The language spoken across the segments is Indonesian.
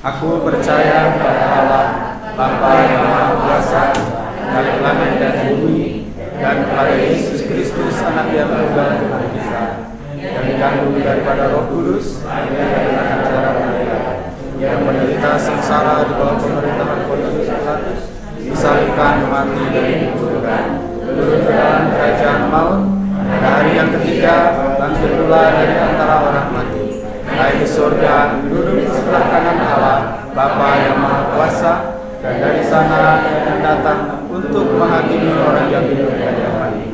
Aku percaya kepada Allah, Bapa yang Maha Kuasa, Khalik langit dan bumi, dan kepada Yesus Kristus, Anak yang tunggal Tuhan kita, yang dikandung daripada Roh Kudus, dengan acara Maria, yang menderita sengsara di bawah pemerintahan Pontius Pilatus, disalibkan, mati dan dikuburkan, turun ke dalam kerajaan maut, pada hari yang ketiga bangkit pula dari antara orang mati, naik ke surga, duduk di sebelah kanan Allah, Bapa yang Maha Kuasa, dan dari sana dia akan datang untuk menghakimi orang yang hidup dan yang mati.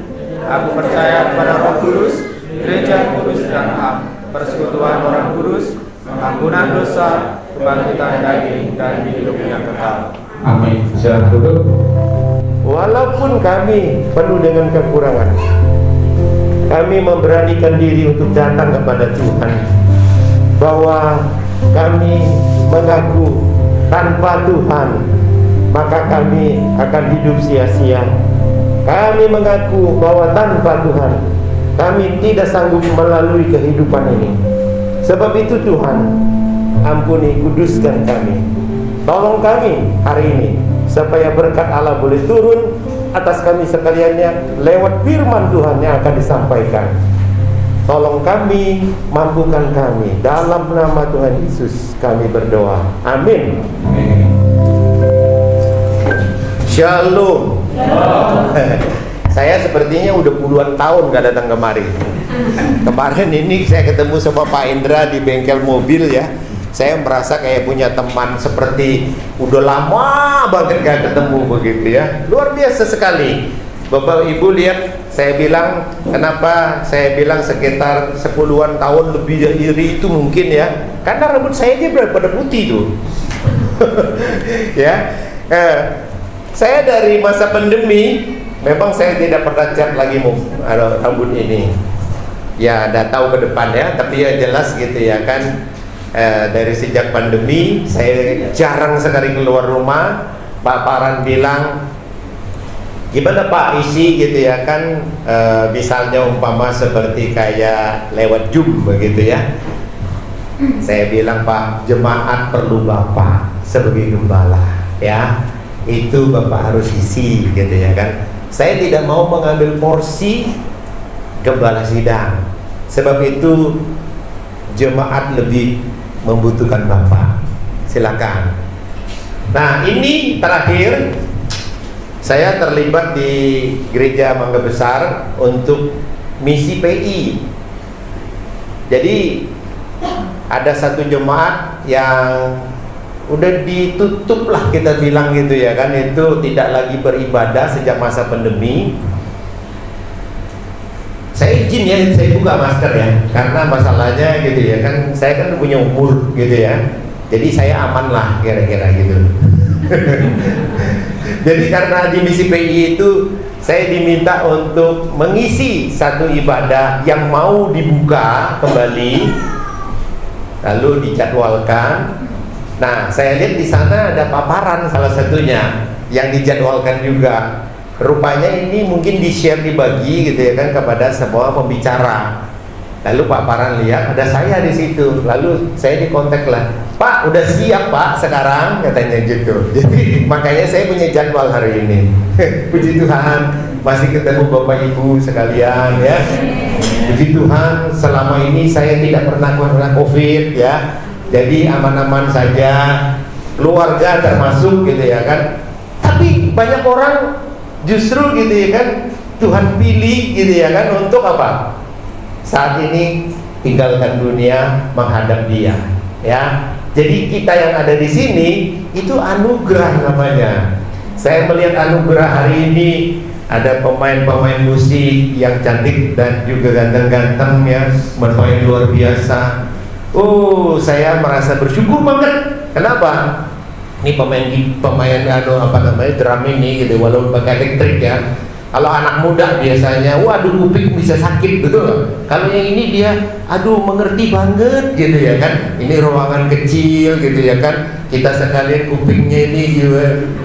Aku percaya kepada Roh Kudus, Gereja kudus dan am, persekutuan orang kudus, pengampunan dosa, kebangkitan daging, dan hidup yang kekal. Amin. Silakan duduk. Walaupun kami penuh dengan kekurangan, kami memberanikan diri untuk datang kepada Tuhan, bahwa kami mengaku tanpa Tuhan maka kami akan hidup sia-sia. Kami mengaku bahwa tanpa Tuhan kami tidak sanggup melalui kehidupan ini. Sebab itu Tuhan, ampuni, kuduskan kami. Tolong kami hari ini supaya berkat Allah boleh turun atas kami sekaliannya lewat firman Tuhan yang akan disampaikan. Tolong kami, mampukan kami. Dalam nama Tuhan Yesus kami berdoa. Amin. Shalom. Saya sepertinya udah puluhan tahun gak datang kemari. Kemarin ini saya ketemu sama Pak Indra di bengkel mobil ya. Saya merasa kayak punya teman seperti udah lama banget gak ketemu begitu ya. Luar biasa sekali. Bapak Ibu lihat, saya bilang kenapa saya bilang sekitar 10-an tahun lebih dari itu mungkin ya. Karena rambut saya aja pada putih tuh. Ya. Saya dari masa pandemi memang saya tidak pernah cat lagi rambut ini. Ya, udah tahu ke depan ya, tapi ya jelas gitu ya kan. Dari sejak pandemi saya jarang sekali keluar rumah. Pak Paran bilang, gimana Pak isi gitu ya kan, misalnya umpama seperti kayak lewat Zoom begitu ya. Saya bilang, Pak, jemaat perlu Bapak sebagai gembala ya. Itu Bapak harus isi gitu ya kan. Saya tidak mau mengambil porsi gembala sidang. Sebab itu jemaat lebih membutuhkan Bapak. Silakan. Nah, ini terakhir saya terlibat di Gereja Mangga Besar untuk misi PI. Jadi ada satu jemaat yang udah ditutup lah kita bilang gitu ya kan, itu tidak lagi beribadah sejak masa pandemi. Saya izin ya, saya buka masker ya, karena masalahnya gitu ya kan, saya kan punya umur gitu ya, jadi saya aman lah kira-kira gitu. Jadi karena di misi PI itu saya diminta untuk mengisi satu ibadah yang mau dibuka kembali, lalu dijadwalkan. Nah, saya lihat di sana ada paparan salah satunya yang dijadwalkan juga. Rupanya ini mungkin di-share, dibagi gitu ya kan kepada semua pembicara. Lalu Pak Paran lihat ada saya di situ. Lalu saya dikontak lah, Pak, udah siap Pak sekarang, katanya gitu. Jadi makanya saya punya jadwal hari ini. Puji Tuhan, masih ketemu Bapak Ibu sekalian ya. Puji Tuhan, selama ini saya tidak pernah kena COVID ya. Jadi aman-aman saja, keluarga termasuk gitu ya kan. Tapi banyak orang justru gitu ya kan, Tuhan pilih gitu ya kan untuk apa? Saat ini tinggalkan dunia, menghadap Dia ya. Jadi kita yang ada di sini itu anugerah namanya. Saya melihat anugerah hari ini, ada pemain-pemain musik yang cantik dan juga ganteng-ganteng ya, bermain luar biasa. Oh, saya merasa bersyukur banget. Kenapa? Ini pemain apa namanya, drum ini gitu, walaupun pakai elektrik ya. Kalau anak muda biasanya, waduh kuping bisa sakit betul. Kalau yang ini dia, aduh mengerti banget gitu ya kan. Ini ruangan kecil gitu ya kan. Kita sekalian kupingnya ini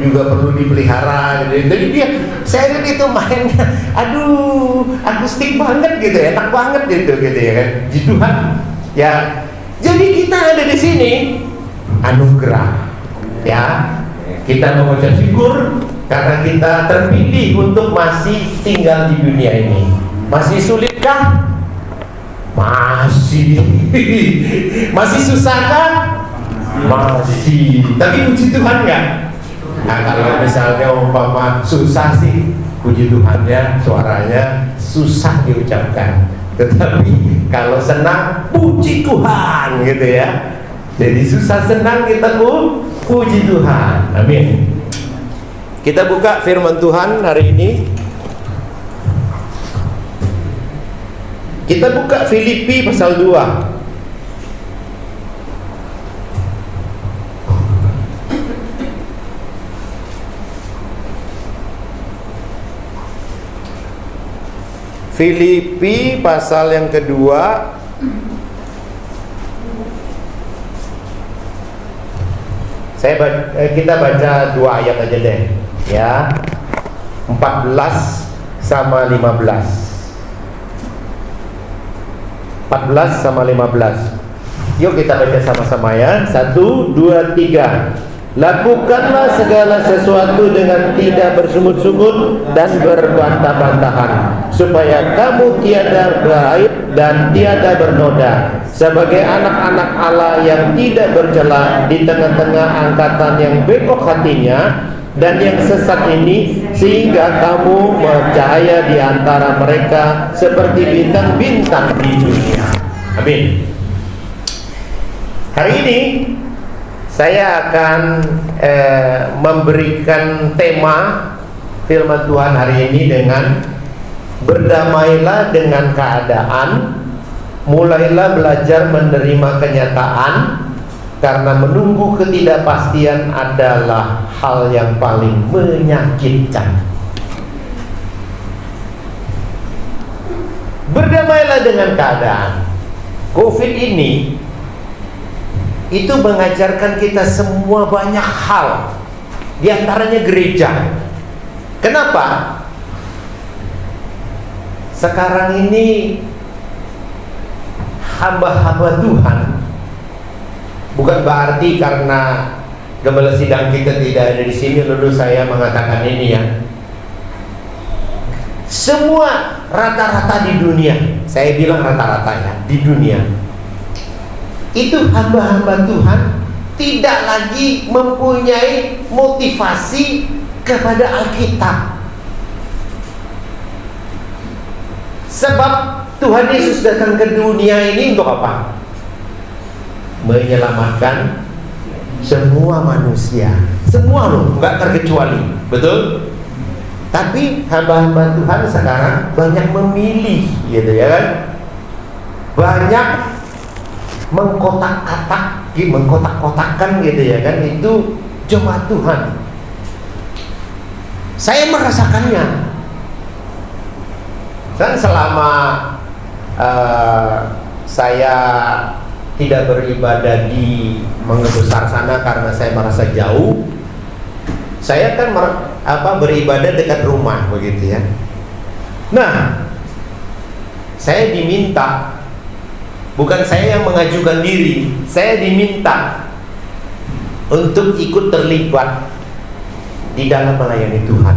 juga perlu dipelihara gitu. Jadi dia, saya lihat itu mainnya, aduh akustik banget gitu, enak banget gitu ya kan. Tuhan ya. Jadi kita ada di sini anugerah. Ya, kita mengucap syukur karena kita terpilih untuk masih tinggal di dunia ini. Masih sulitkah? Masih. Masih susahkah? Masih. Tapi puji Tuhan nggak? Nah, kalau misalnya umpama susah sih, puji Tuhannya suaranya susah diucapkan. Tetapi kalau senang, puji Tuhan gitu ya. Jadi susah senang kita puji Tuhan. Amin. Kita buka firman Tuhan hari ini. Kita buka Filipi pasal 2. Filipi pasal yang kedua. Kita baca 2 ayat aja deh, ya. 14 sama 15. 14 sama 15. Yuk kita baca sama-sama ya. 1, 2, 3. Lakukanlah segala sesuatu dengan tidak bersungut-sungut dan berbantah-bantahan, supaya kamu tiada beraib dan tiada bernoda, sebagai anak-anak Allah yang tidak bercela di tengah-tengah angkatan yang bengkok hatinya dan yang sesat ini, sehingga kamu bercahaya di antara mereka seperti bintang-bintang di dunia. Amin. Hari ini saya akan memberikan tema firman Tuhan hari ini dengan berdamailah dengan keadaan, mulailah belajar menerima kenyataan, karena menunggu ketidakpastian adalah hal yang paling menyakitkan. Berdamailah dengan keadaan. COVID ini itu mengajarkan kita semua banyak hal, di antaranya gereja. Kenapa? Sekarang ini hamba-hamba Tuhan, bukan berarti karena gembala sidang kita tidak ada di sini lalu saya mengatakan ini ya. Semua rata-rata di dunia, saya bilang rata-rata ya, di dunia itu hamba-hamba Tuhan tidak lagi mempunyai motivasi kepada Alkitab. Sebab Tuhan Yesus datang ke dunia ini untuk apa? Menyelamatkan semua manusia. Semua loh, nggak terkecuali. Betul? Tapi hamba-hamba Tuhan sekarang banyak memilih, gitu ya kan? Banyak mengkotak-kotakkan gitu ya kan, itu jemaat Tuhan. Saya merasakannya. Kan selama saya tidak beribadah di Mengebesar sana karena saya merasa jauh, saya kan beribadah dekat rumah begitu ya. Nah, saya diminta, bukan saya yang mengajukan diri, saya diminta untuk ikut terlibat di dalam melayani Tuhan.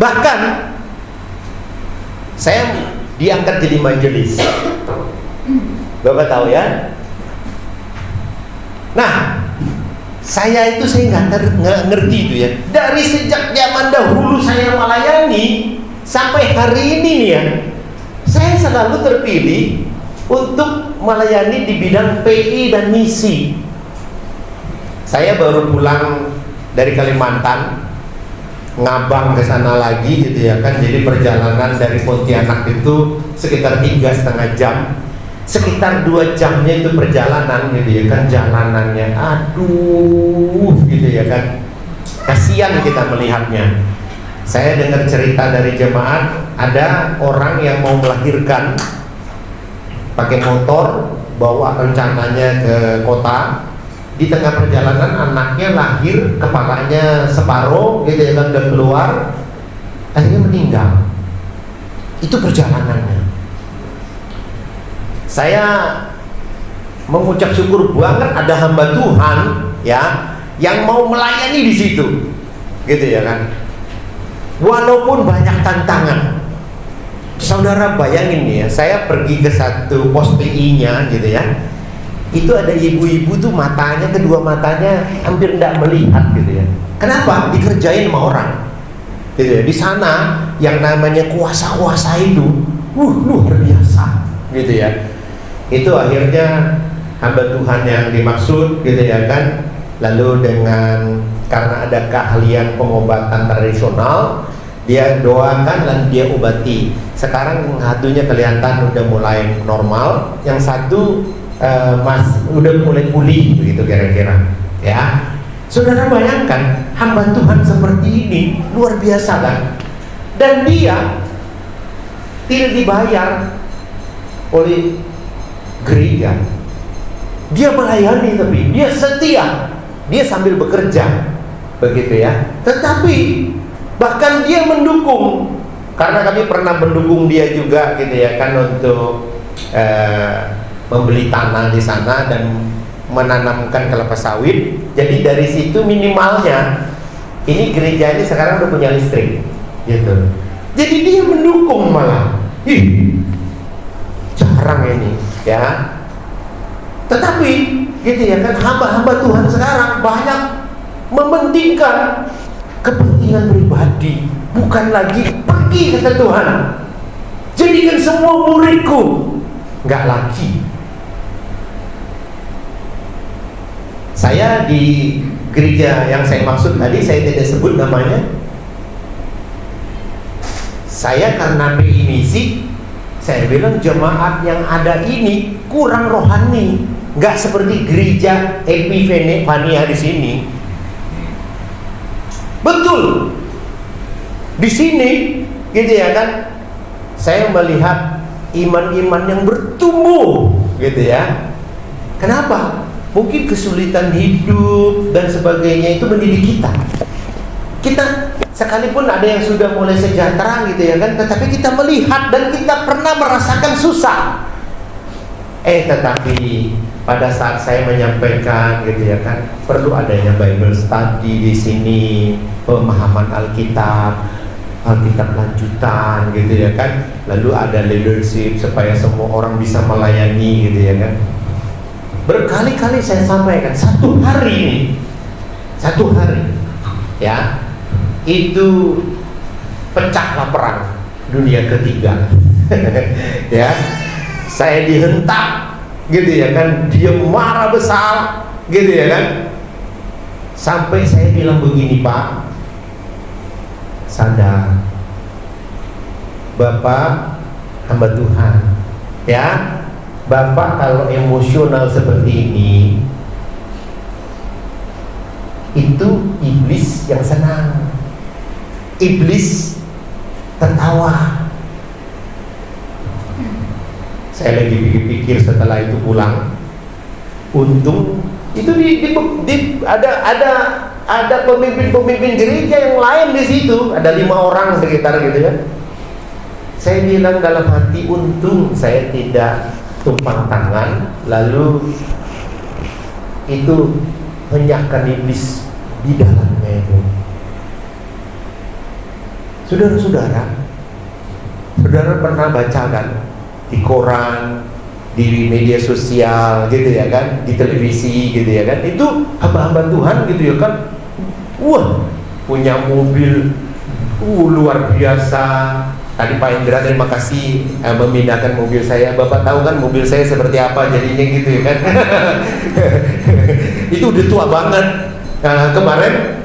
Bahkan saya diangkat jadi majelis. Bapak tahu ya? Nah, saya nggak ngerti itu ya. Dari sejak zaman dahulu saya melayani sampai hari ini nih ya, saya selalu terpilih untuk melayani di bidang PI dan misi. Saya baru pulang dari Kalimantan, ngabang ke sana lagi gitu ya kan. Jadi perjalanan dari Pontianak itu sekitar 3,5 jam. Sekitar 2 jamnya itu perjalanan gitu ya kan, jalanannya aduh gitu ya kan. Kasihan kita melihatnya. Saya dengar cerita dari jemaat, ada orang yang mau melahirkan pakai motor, bawa rencananya ke kota. Di tengah perjalanan anaknya lahir, kepalanya separuh gitu ya kan, udah keluar, akhirnya meninggal. Itu perjalanannya. Saya mengucap syukur banget ada hamba Tuhan ya yang mau melayani di situ, gitu ya kan. Walaupun banyak tantangan. Saudara bayangin nih ya, saya pergi ke satu pos PI-nya gitu ya. Itu ada ibu-ibu tuh matanya, kedua matanya hampir tidak melihat gitu ya. Kenapa? Dikerjain sama orang. Gitu ya. Di sana yang namanya kuasa-kuasa itu luar biasa gitu ya. Itu akhirnya hamba Tuhan yang dimaksud gitu ya kan. Lalu dengan karena ada keahlian pengobatan tradisional, dia doakan dan dia obati. Sekarang satunya kelihatan udah mulai normal, yang satu udah mulai pulih begitu kira-kira. Ya, saudara bayangkan hamba Tuhan seperti ini luar biasa kan? Dan dia tidak dibayar oleh gereja. Dia melayani tapi dia setia, dia sambil bekerja, begitu ya. Tetapi bahkan dia mendukung, karena kami pernah mendukung dia juga gitu ya kan untuk membeli tanah di sana dan menanamkan kelapa sawit. Jadi dari situ minimalnya ini gereja ini sekarang udah punya listrik gitu. Jadi dia mendukung malah. Jarang ini ya. Tetapi gitu ya kan, hamba-hamba Tuhan sekarang banyak mementingkan kepentingan pribadi, bukan lagi pergi kata Tuhan, jadikan semua muridku. Enggak lagi. Saya di gereja yang saya maksud tadi, saya tidak sebut namanya. Saya karena PI misi, saya bilang jemaat yang ada ini kurang rohani, nggak seperti gereja Epifania di sini. Betul. Di sini, gitu ya kan, saya melihat iman-iman yang bertumbuh, gitu ya. Kenapa? Mungkin kesulitan hidup dan sebagainya itu mendidik kita. Kita sekalipun ada yang sudah mulai sejahtera gitu ya kan, tetapi kita melihat dan kita pernah merasakan susah. Tetapi pada saat saya menyampaikan gitu ya kan, perlu adanya Bible study di sini, pemahaman Alkitab lanjutan gitu ya kan. Lalu ada leadership supaya semua orang bisa melayani gitu ya kan. Berkali-kali saya sampaikan, satu hari ya, itu pecahlah perang dunia ketiga. Ya, saya dihentak gitu ya kan, dia marah besar gitu ya kan, sampai saya bilang begini, Pak, sadar Bapak hamba Tuhan ya, Bapak kalau emosional seperti ini, itu iblis yang senang, iblis tertawa. Saya lagi pikir setelah itu pulang, untung itu ada pemimpin gereja yang lain di situ, ada 5 orang sekitar gitu ya. Saya bilang dalam hati, untung saya tidak tumpang tangan lalu itu menyiapkan iblis di dalamnya itu. Saudara-saudara pernah baca kan di koran, di media sosial gitu ya kan, di televisi gitu ya kan, itu hamba-hamba Tuhan gitu ya kan, wah punya mobil luar biasa. Tadi Pak Indra terima kasih memindahkan mobil saya. Bapak tahu kan mobil saya seperti apa jadinya gitu ya kan. Itu udah tua banget. Kemarin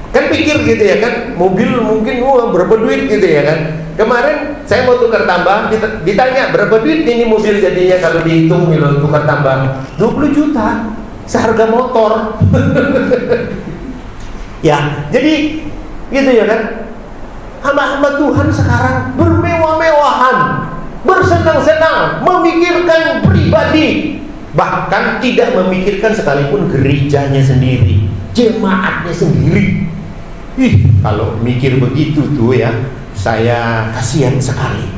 kan pikir gitu ya kan, mobil mungkin berapa duit gitu ya kan. Kemarin saya mau tukar tambah, ditanya berapa duit ini mobil jadinya, kalau dihitung gitu, tukar tambah 20 juta seharga motor. Ya, jadi gitu ya kan. Hamba-hamba Tuhan sekarang bermewah-mewahan, bersenang-senang, memikirkan pribadi, bahkan tidak memikirkan sekalipun gerejanya sendiri, jemaatnya sendiri. Kalau mikir begitu tuh ya, saya kasihan sekali.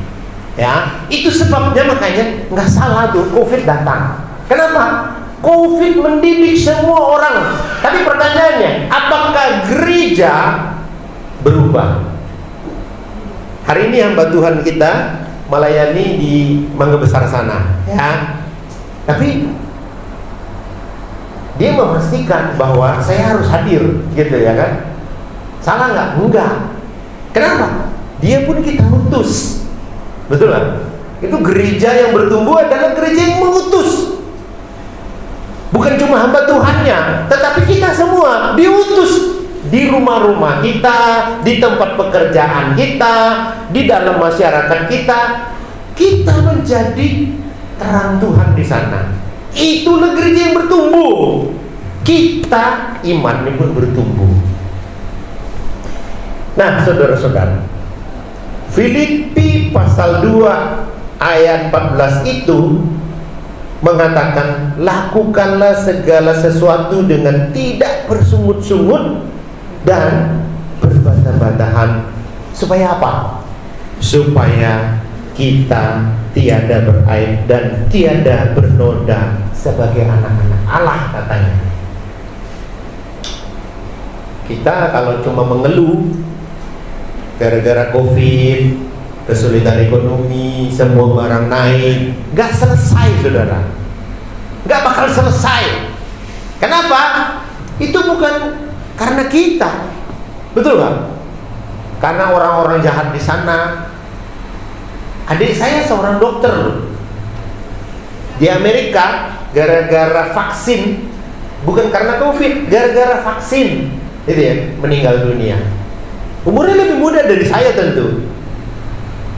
Ya, itu sebabnya makanya nggak salah tuh COVID datang. Kenapa? COVID mendidik semua orang. Tapi pertanyaannya, apakah gereja berubah? Hari ini hamba Tuhan kita melayani di Mangga Besar sana, ya. Tapi dia memastikan bahwa saya harus hadir, gitu ya kan? Salah nggak? Enggak. Kenapa? Dia pun kita utus. Betul kan? Itu gereja yang bertumbuh adalah gereja yang mengutus. Bukan cuma hamba Tuhannya, tetapi kita semua diutus di rumah-rumah kita, di tempat pekerjaan kita, di dalam masyarakat kita. Kita menjadi terang Tuhan di sana. Itulah gereja yang bertumbuh. Kita iman pun bertumbuh. Nah, saudara-saudara, Filipi pasal 2 ayat 14 itu mengatakan, lakukanlah segala sesuatu dengan tidak bersungut-sungut dan berbantah-bantahan. Supaya apa? Supaya kita tiada beraib dan tiada bernoda sebagai anak-anak Allah, katanya. Kita kalau cuma mengeluh gara-gara COVID, kesulitan ekonomi, semua barang naik, gak selesai, saudara. Gak bakal selesai. Kenapa? Itu bukan karena kita, betul gak? Karena orang-orang jahat di sana. Adik saya seorang dokter di Amerika, gara-gara vaksin, bukan karena COVID, gara-gara vaksin, gitu ya, meninggal dunia. Umurnya lebih muda dari saya tentu,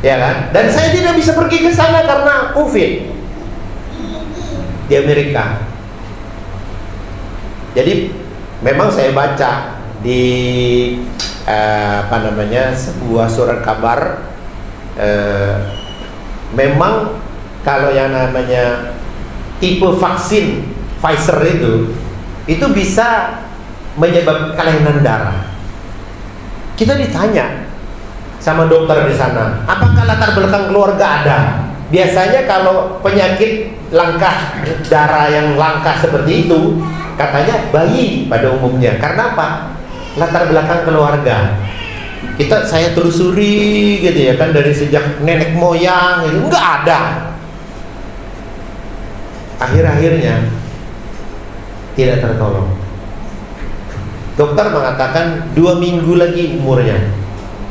ya kan? Dan saya tidak bisa pergi ke sana karena COVID di Amerika. Jadi memang saya baca di sebuah surat kabar, memang kalau yang namanya tipe vaksin Pfizer itu bisa menyebabkan kelainan darah. Kita ditanya sama dokter di sana, apakah latar belakang keluarga ada? Biasanya kalau penyakit langka darah yang langka seperti itu, katanya bayi pada umumnya. Karena apa? Latar belakang keluarga. Saya telusuri gitu ya kan, dari sejak nenek moyang itu nggak ada. Akhir-akhirnya tidak tertolong. Dokter mengatakan 2 minggu lagi umurnya.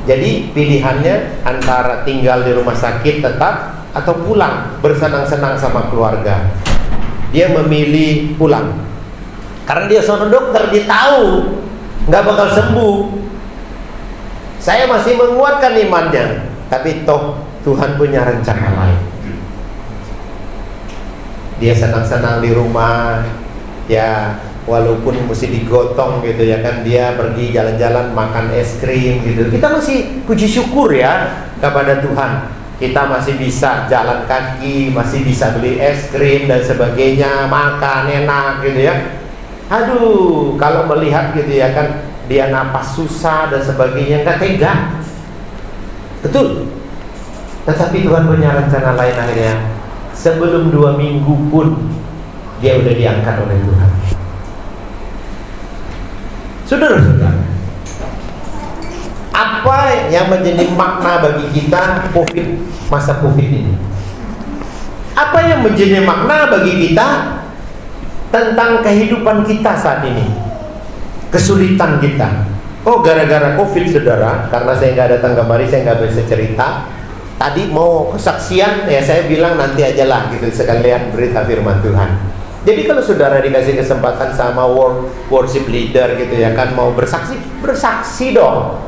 Jadi pilihannya antara tinggal di rumah sakit tetap atau pulang bersenang-senang sama keluarga. Dia memilih pulang karena dia seorang dokter, dia tahu nggak bakal sembuh. Saya masih menguatkan imannya, tapi toh Tuhan punya rencana lain. Dia senang-senang di rumah, ya walaupun mesti digotong gitu ya kan, dia pergi jalan-jalan makan es krim gitu. Kita masih puji syukur ya kepada Tuhan. Kita masih bisa jalan kaki, masih bisa beli es krim dan sebagainya, makan enak gitu ya. Aduh, kalau melihat gitu ya kan, dia napas susah dan sebagainya, nggak tega. Betul. Tetapi Tuhan punya rencana lain akhirnya. Sebelum 2 minggu pun dia udah diangkat oleh Tuhan. Saudara-saudara, apa yang menjadi makna bagi kita masa COVID ini? Apa yang menjadi makna bagi kita tentang kehidupan kita saat ini? Kesulitan kita. Oh, gara-gara COVID, saudara, karena saya nggak datang kemari, saya nggak bisa cerita. Tadi mau kesaksian, ya saya bilang nanti aja lah gitu, sekalian berita firman Tuhan. Jadi kalau saudara dikasih kesempatan sama worship leader gitu ya kan, mau bersaksi, bersaksi dong.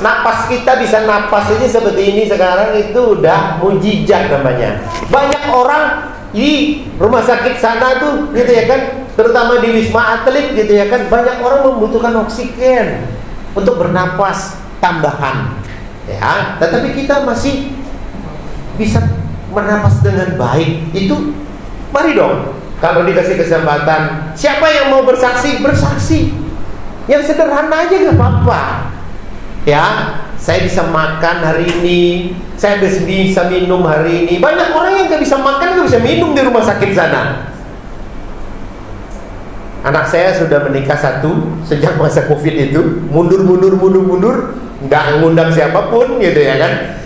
Napas kita bisa napas aja seperti ini sekarang, itu udah mujizat namanya. Banyak orang di rumah sakit sana tuh gitu ya kan, terutama di Wisma Atlet gitu ya kan, banyak orang membutuhkan oksigen untuk bernapas tambahan ya, tetapi kita masih bisa bernapas dengan baik. Itu mari dong, kalau dikasih kesempatan, siapa yang mau bersaksi, bersaksi. Yang sederhana aja gak apa-apa ya. saya bisa makan hari ini, saya bisa minum hari ini. Banyak orang yang gak bisa makan, gak bisa minum di rumah sakit sana. Anak saya sudah menikah 1 sejak masa Covid itu, mundur, nggak ngundang siapapun gitu ya kan.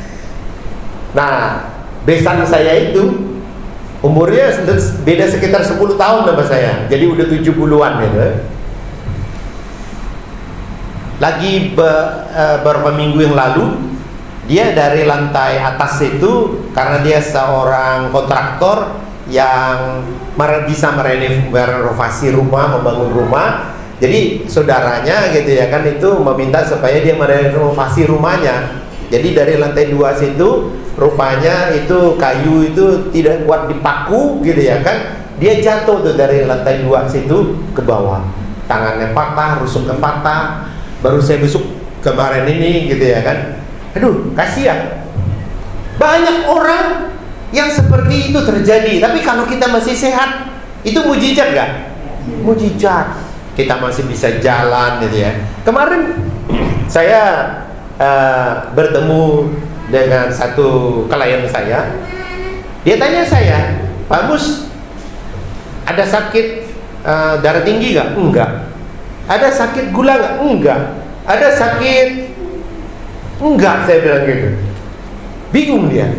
Nah, besan saya itu umurnya beda sekitar 10 tahun sama saya, jadi udah 70-an gitu. Lagi beberapa minggu yang lalu, dia dari lantai atas itu, karena dia seorang kontraktor yang bisa merenovasi rumah, membangun rumah. Jadi saudaranya gitu ya kan, itu meminta supaya dia merenovasi rumahnya. Jadi dari lantai 2 situ, rupanya itu kayu itu tidak kuat dipaku gitu ya kan. Dia jatuh tuh dari lantai 2 situ ke bawah. Tangannya patah, rusuknya patah. Baru saya besok kemarin ini gitu ya kan. Aduh, kasihan. Banyak orang yang seperti itu terjadi. Tapi kalau kita masih sehat, itu mujizat gak? Mujizat. Kita masih bisa jalan gitu ya. Kemarin saya bertemu dengan satu klien saya. Dia tanya saya, Pak Mus, ada sakit darah tinggi gak? Enggak. Ada sakit gula gak? Enggak. Ada sakit? Enggak, saya bilang gitu. Bingung dia.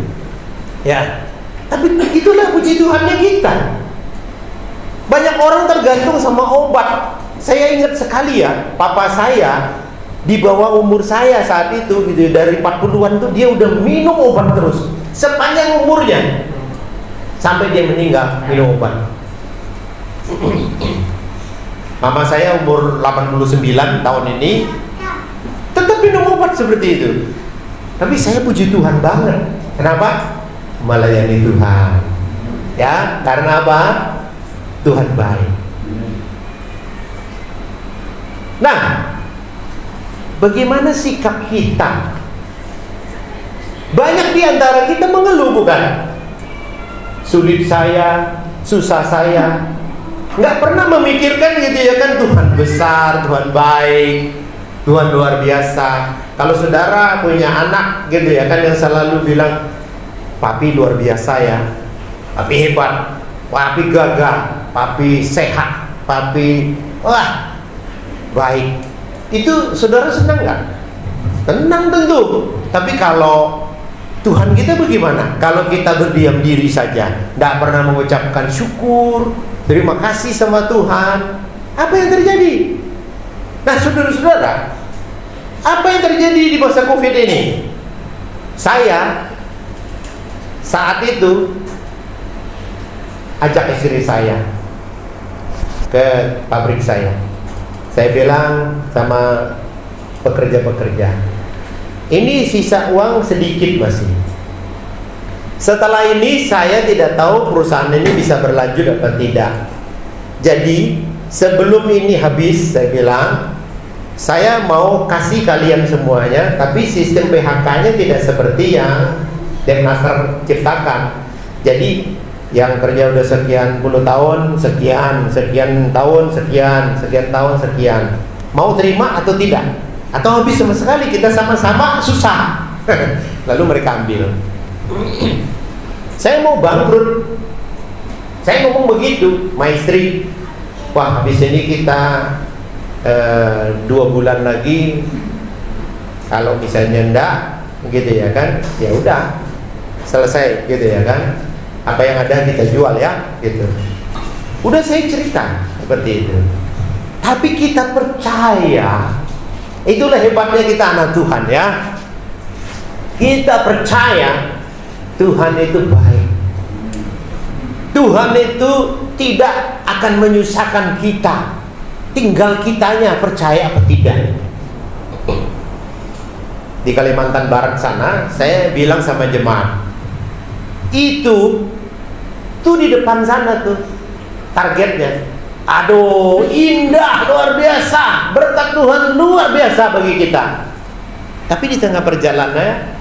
Ya, tapi itulah puji Tuhannya kita. Banyak orang tergantung sama obat. Saya ingat sekali ya, papa saya di bawah umur saya saat itu gitu, dari 40-an tuh dia udah minum obat terus sepanjang umurnya sampai dia meninggal minum obat. Mama saya umur 89 tahun ini tetap minum obat seperti itu. Tapi saya puji Tuhan banget. Kenapa? Melayani Tuhan. Ya, karena apa? Tuhan baik. Nah, bagaimana sikap kita? Banyak di antara kita mengeluh, bukan? Sulit saya, susah saya. Nggak pernah memikirkan gitu ya kan, Tuhan besar, Tuhan baik, Tuhan luar biasa. Kalau saudara punya anak gitu ya kan, yang selalu bilang, papi luar biasa ya, papi hebat, papi gagah, papi sehat, papi wah baik, itu saudara senang nggak? Tenang tentu. Tapi kalau Tuhan kita bagaimana? Kalau kita berdiam diri saja, nggak pernah mengucapkan syukur, terima kasih sama Tuhan, apa yang terjadi? Nah, saudara-saudara, apa yang terjadi di masa Covid ini? Saya saat itu ajak istri saya ke pabrik saya. Saya bilang sama pekerja-pekerja, ini sisa uang sedikit masih. Setelah ini saya tidak tahu perusahaan ini bisa berlanjut atau tidak. Jadi sebelum ini habis, saya bilang, saya mau kasih kalian semuanya, tapi sistem PHK-nya tidak seperti yang Demnaker ciptakan. Jadi yang kerja udah sekian puluh tahun, sekian tahun, sekian tahun, sekian. Mau terima atau tidak? Atau habis sama sekali, kita sama-sama susah. Lalu mereka ambil. Saya mau bangkrut. Saya ngomong begitu, sama istri. Wah, habis ini kita 2 bulan lagi, kalau misalnya enggak, gitu ya kan? Ya udah, selesai, gitu ya kan? Apa yang ada kita jual ya, gitu. Udah saya cerita seperti itu. Tapi kita percaya, itulah hebatnya kita anak Tuhan ya. Kita percaya Tuhan itu baik. Tuhan itu tidak akan menyusahkan kita. Tinggal kitanya percaya apa tidak. Di Kalimantan Barat sana, saya bilang sama jemaat, itu tuh di depan sana tuh targetnya. Aduh, indah, luar biasa, berkat Tuhan luar biasa bagi kita. Tapi di tengah perjalanannya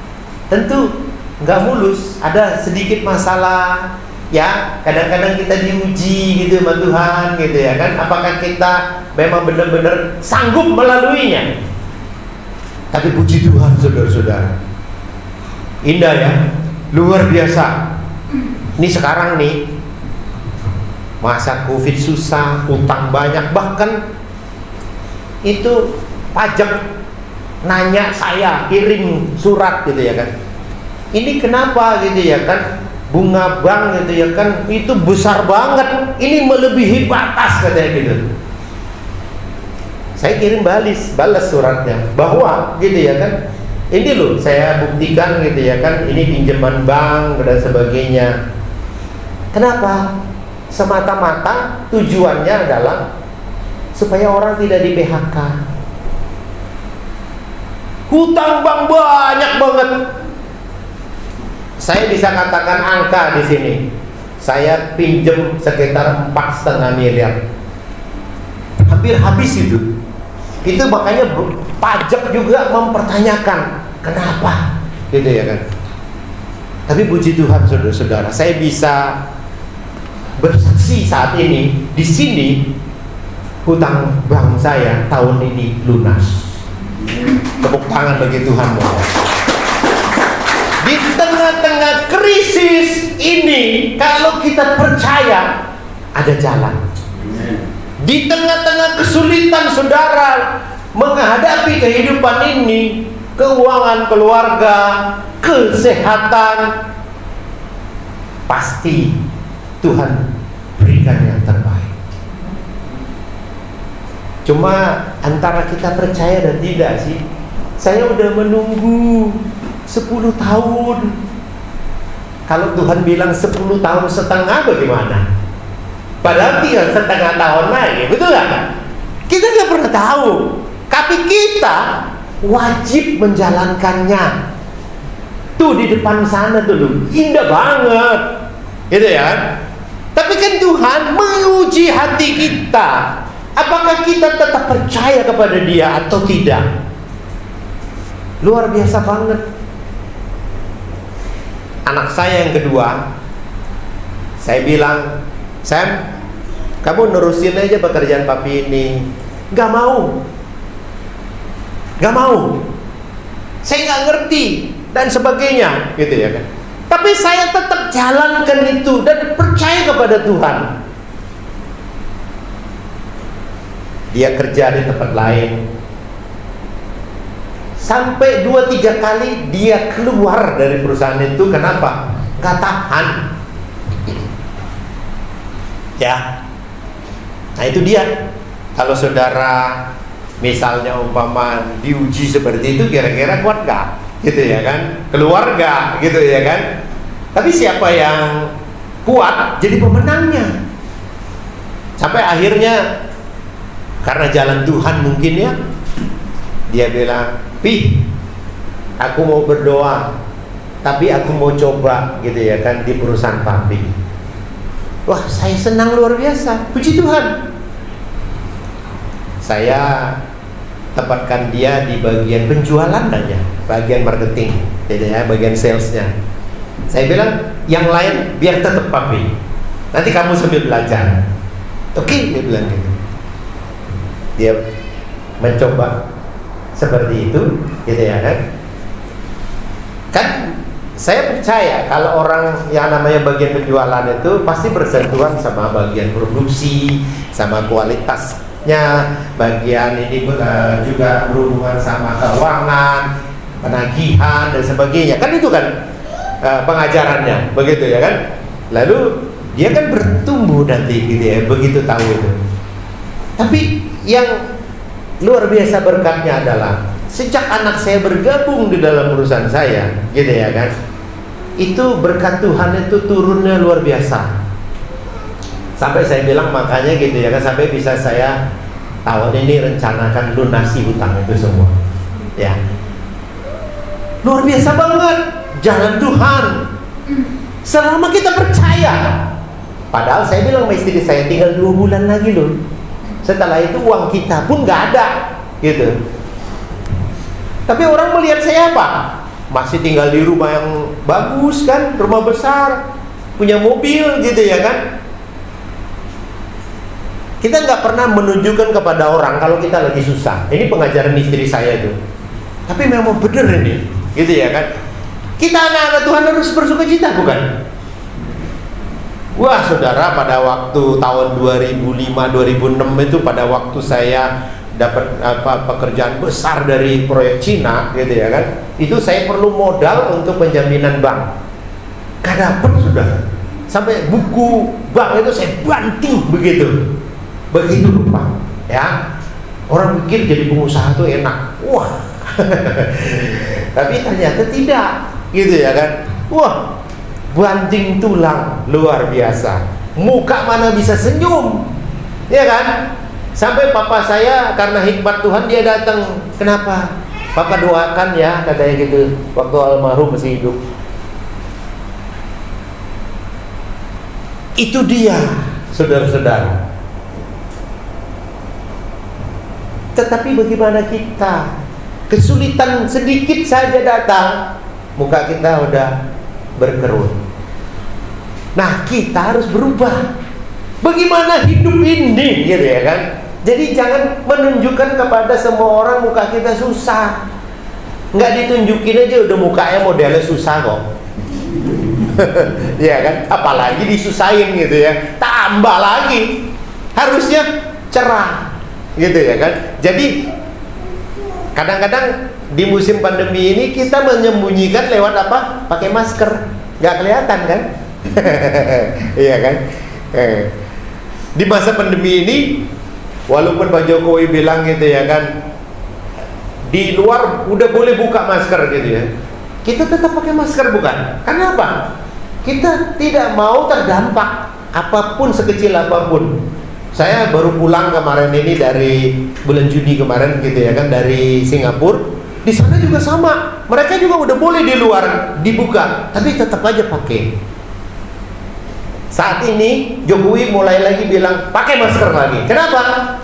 tentu nggak mulus, ada sedikit masalah. Ya, kadang-kadang kita diuji gitu sama Tuhan gitu ya kan. Apakah kita memang benar-benar sanggup melaluinya? Tapi puji Tuhan saudara-saudara, indah ya, luar biasa. Ini sekarang nih, masa Covid susah, utang banyak, bahkan itu pajak nanya saya, kirim surat gitu ya kan. Ini kenapa gitu ya kan, bunga bank gitu ya kan, itu besar banget, ini melebihi batas katanya gitu. Saya kirim balas suratnya bahwa gitu ya kan, ini loh saya buktikan gitu ya kan, ini pinjaman bank dan sebagainya. Kenapa? Semata-mata tujuannya adalah supaya orang tidak di PHK. Hutang bank banyak banget. Saya bisa katakan angka di sini. Saya pinjam sekitar 4,5 miliar. Hampir habis itu. Itu makanya pajak juga mempertanyakan kenapa, gitu ya kan. Tapi puji Tuhan saudara-saudara, saya bisa bersaksi saat ini di sini hutang bank saya tahun ini lunas. Tepuk tangan bagi Tuhan. Di tengah-tengah krisis ini, kalau kita percaya ada jalan. Di tengah-tengah kesulitan saudara menghadapi kehidupan ini, keuangan keluarga, kesehatan, pasti Tuhan berikan yang terbaik. Cuma antara kita percaya dan tidak sih. Saya udah menunggu 10 tahun. Kalau Tuhan bilang 10 tahun setengah bagaimana? Padahal tinggal setengah tahun lagi, betul gak? Kita gak pernah tahu. Tapi kita wajib menjalankannya. Tuh di depan sana tuh, indah banget, gitu ya. Tapi kan Tuhan menguji hati kita. Apakah kita tetap percaya kepada Dia atau tidak? Luar biasa banget. Anak saya yang kedua, saya bilang, Sam, kamu nerusin aja pekerjaan papi ini. Gak mau. Saya gak ngerti dan sebagainya, gitu ya kan. Tapi saya tetap jalankan itu dan percaya kepada Tuhan. Dia kerja di tempat lain. Sampai 2-3 kali dia keluar dari perusahaan itu. Kenapa? Gak tahan. Ya. Nah itu dia. Kalau saudara misalnya umpama diuji seperti itu, kira-kira kuat gak? Gitu ya kan? Keluar gak? Gitu ya kan? Tapi siapa yang kuat jadi pemenangnya. Sampai akhirnya karena jalan Tuhan mungkin ya, dia bilang, Pi, aku mau berdoa, tapi aku mau coba gitu ya kan di perusahaan papi. Wah, saya senang luar biasa, puji Tuhan. Saya tempatkan dia di bagian penjualan aja, bagian marketing, jadi ya, bagian salesnya. Saya bilang, yang lain biar tetap papi, nanti kamu sambil belajar. Oke, dia bilang gitu. Dia mencoba seperti itu, gitu ya kan. Kan saya percaya kalau orang yang namanya bagian penjualan itu pasti bersentuhan sama bagian produksi, sama kualitasnya, bagian ini juga berhubungan sama keuangan, penagihan dan sebagainya. Kan itu kan pengajarannya, begitu ya kan. Lalu dia kan bertumbuh nanti gitu ya, begitu tahu itu. Tapi yang luar biasa berkatnya adalah sejak anak saya bergabung di dalam perusahaan saya, gitu ya kan, itu berkat Tuhan itu turunnya luar biasa. Sampai saya bilang makanya gitu ya kan, sampai bisa saya tahun ini rencanakan lunasi hutang itu semua. Ya, luar biasa banget jalan Tuhan. Selama kita percaya. Padahal saya bilang sama istri saya tinggal 2 bulan lagi loh. Setelah itu uang kita pun gak ada, gitu. Tapi orang melihat saya apa? Masih tinggal di rumah yang bagus kan, rumah besar, punya mobil gitu ya kan. Kita gak pernah menunjukkan kepada orang kalau kita lagi susah. Ini pengajaran istri saya itu. Tapi memang benar ini, gitu ya kan? Kita anak-anak Tuhan harus bersukacita, bukan? Wah, saudara, pada waktu tahun 2005-2006 itu, pada waktu saya dapat pekerjaan besar dari proyek Cina, gitu ya kan? Itu saya perlu modal untuk penjaminan bank. Gak dapat, saudara. Sampai buku bank itu saya banting begitu rupa, ya. Orang pikir jadi pengusaha itu enak, wah. Tapi ternyata tidak, gitu ya kan? Wah, banting tulang luar biasa. Muka mana bisa senyum, ya kan? Sampai papa saya karena hikmat Tuhan dia datang. Kenapa? Papa doakan ya, katanya gitu. Waktu almarhum masih hidup. Itu dia, saudara-saudara. Tetapi bagaimana kita? Kesulitan sedikit saja datang, muka kita udah berkerut. Nah, kita harus berubah. Bagaimana hidup ini, gitu ya kan? Jadi jangan menunjukkan kepada semua orang muka kita susah. Nggak ditunjukin aja udah mukanya modelnya susah kok. Ya kan? Apalagi disusahin gitu ya. Tambah lagi. Harusnya cerah. Gitu ya kan? Jadi kadang-kadang di musim pandemi ini kita menyembunyikan lewat apa? Pakai masker. Nggak kelihatan kan? Iya kan? Di masa pandemi ini, walaupun Pak Jokowi bilang gitu ya kan, di luar udah boleh buka masker gitu ya, kita tetap pakai masker, bukan? Karena apa? Kita tidak mau terdampak apapun, sekecil apapun. Saya baru pulang kemarin ini dari bulan Juni kemarin gitu ya kan, dari Singapura. Di sana juga sama, mereka juga udah boleh di luar dibuka, tapi tetap aja pakai. Saat ini Jokowi mulai lagi bilang pakai masker lagi. Kenapa?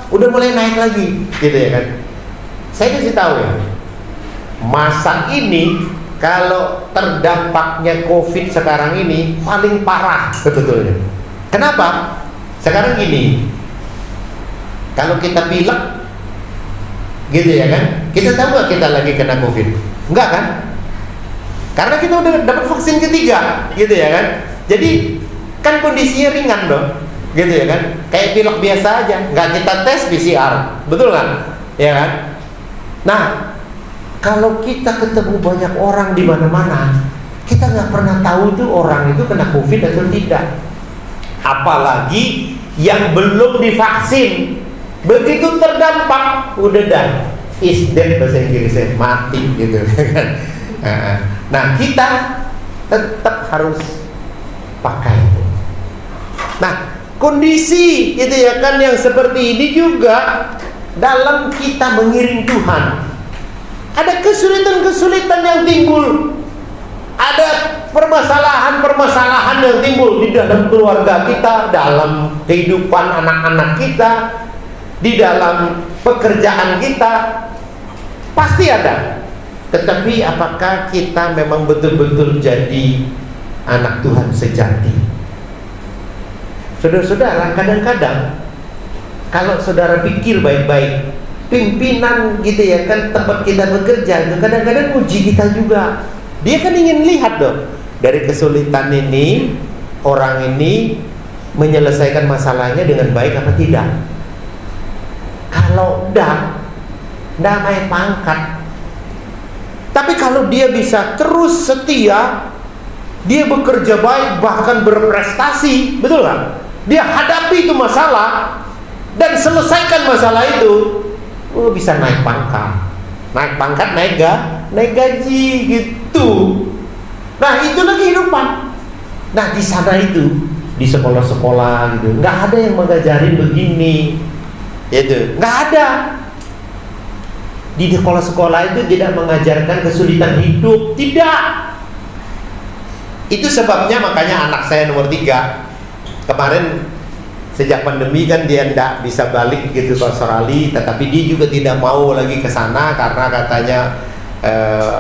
Udah mulai naik lagi, gitu ya kan? Saya kasih tahu ya, masa ini kalau terdampaknya COVID sekarang ini paling parah sebetulnya. Kenapa? Sekarang gini, kalau kita pilek, gitu ya kan? Kita tahu nggak kita lagi kena COVID? Enggak kan? Karena kita udah dapat vaksin ketiga, gitu ya kan? Jadi kan kondisinya ringan dong, gitu ya kan? Kayak pilek biasa aja, nggak kita tes PCR, betul kan? Ya kan? Nah, kalau kita ketemu banyak orang di mana-mana, kita nggak pernah tahu tuh orang itu kena COVID atau tidak. Apalagi yang belum divaksin, begitu terdampak, udah dah, is dead bahasa Inggrisnya, mati gitu kan? Nah, kita tetap harus pakai. Nah, kondisi itu ya kan yang seperti ini juga dalam kita mengiring Tuhan. Ada kesulitan-kesulitan yang timbul. Ada permasalahan-permasalahan yang timbul di dalam keluarga kita, dalam kehidupan anak-anak kita, di dalam pekerjaan kita. Pasti ada. Tetapi apakah kita memang betul-betul jadi anak Tuhan sejati? Saudara-saudara, kadang-kadang kalau saudara pikir baik-baik, pimpinan gitu ya kan, tempat kita bekerja itu kadang-kadang uji kita juga. Dia kan ingin lihat dong, dari kesulitan ini orang ini menyelesaikan masalahnya dengan baik apa tidak. Kalau enggak naik pangkat. Tapi kalau dia bisa terus setia, dia bekerja baik, bahkan berprestasi, betul kan? Dia hadapi itu masalah dan selesaikan masalah itu, bisa naik pangkat. Naik pangkat, naik gaji gitu. Nah, itulah kehidupan. Nah, di sana itu, di sekolah-sekolah gitu, nggak ada yang mengajarin begini, itu nggak ada. Di sekolah-sekolah itu tidak mengajarkan kesulitan hidup, tidak. Itu sebabnya makanya anak saya nomor 3 kemarin sejak pandemi kan dia tidak bisa balik gitu ke Australia, tetapi dia juga tidak mau lagi ke sana karena katanya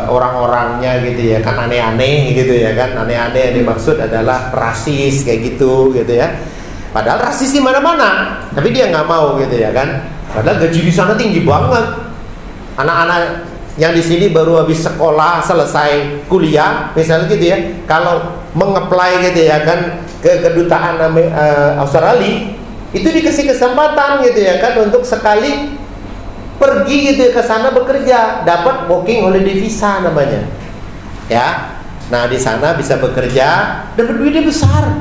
orang-orangnya gitu ya kan aneh-aneh gitu ya kan, aneh-aneh yang dimaksud adalah rasis kayak gitu ya. Padahal rasis di mana-mana, tapi dia nggak mau gitu ya kan. Padahal gaji di sana tinggi banget. Anak-anak yang di sini baru habis sekolah, selesai kuliah, misalnya gitu ya, kalau mengapply gitu ya kan ke kedutaan Australia, itu dikasih kesempatan gitu ya kan untuk sekali pergi gitu ya, ke sana bekerja, dapat working holiday visa namanya. Ya. Nah, di sana bisa bekerja, dapat duitnya besar.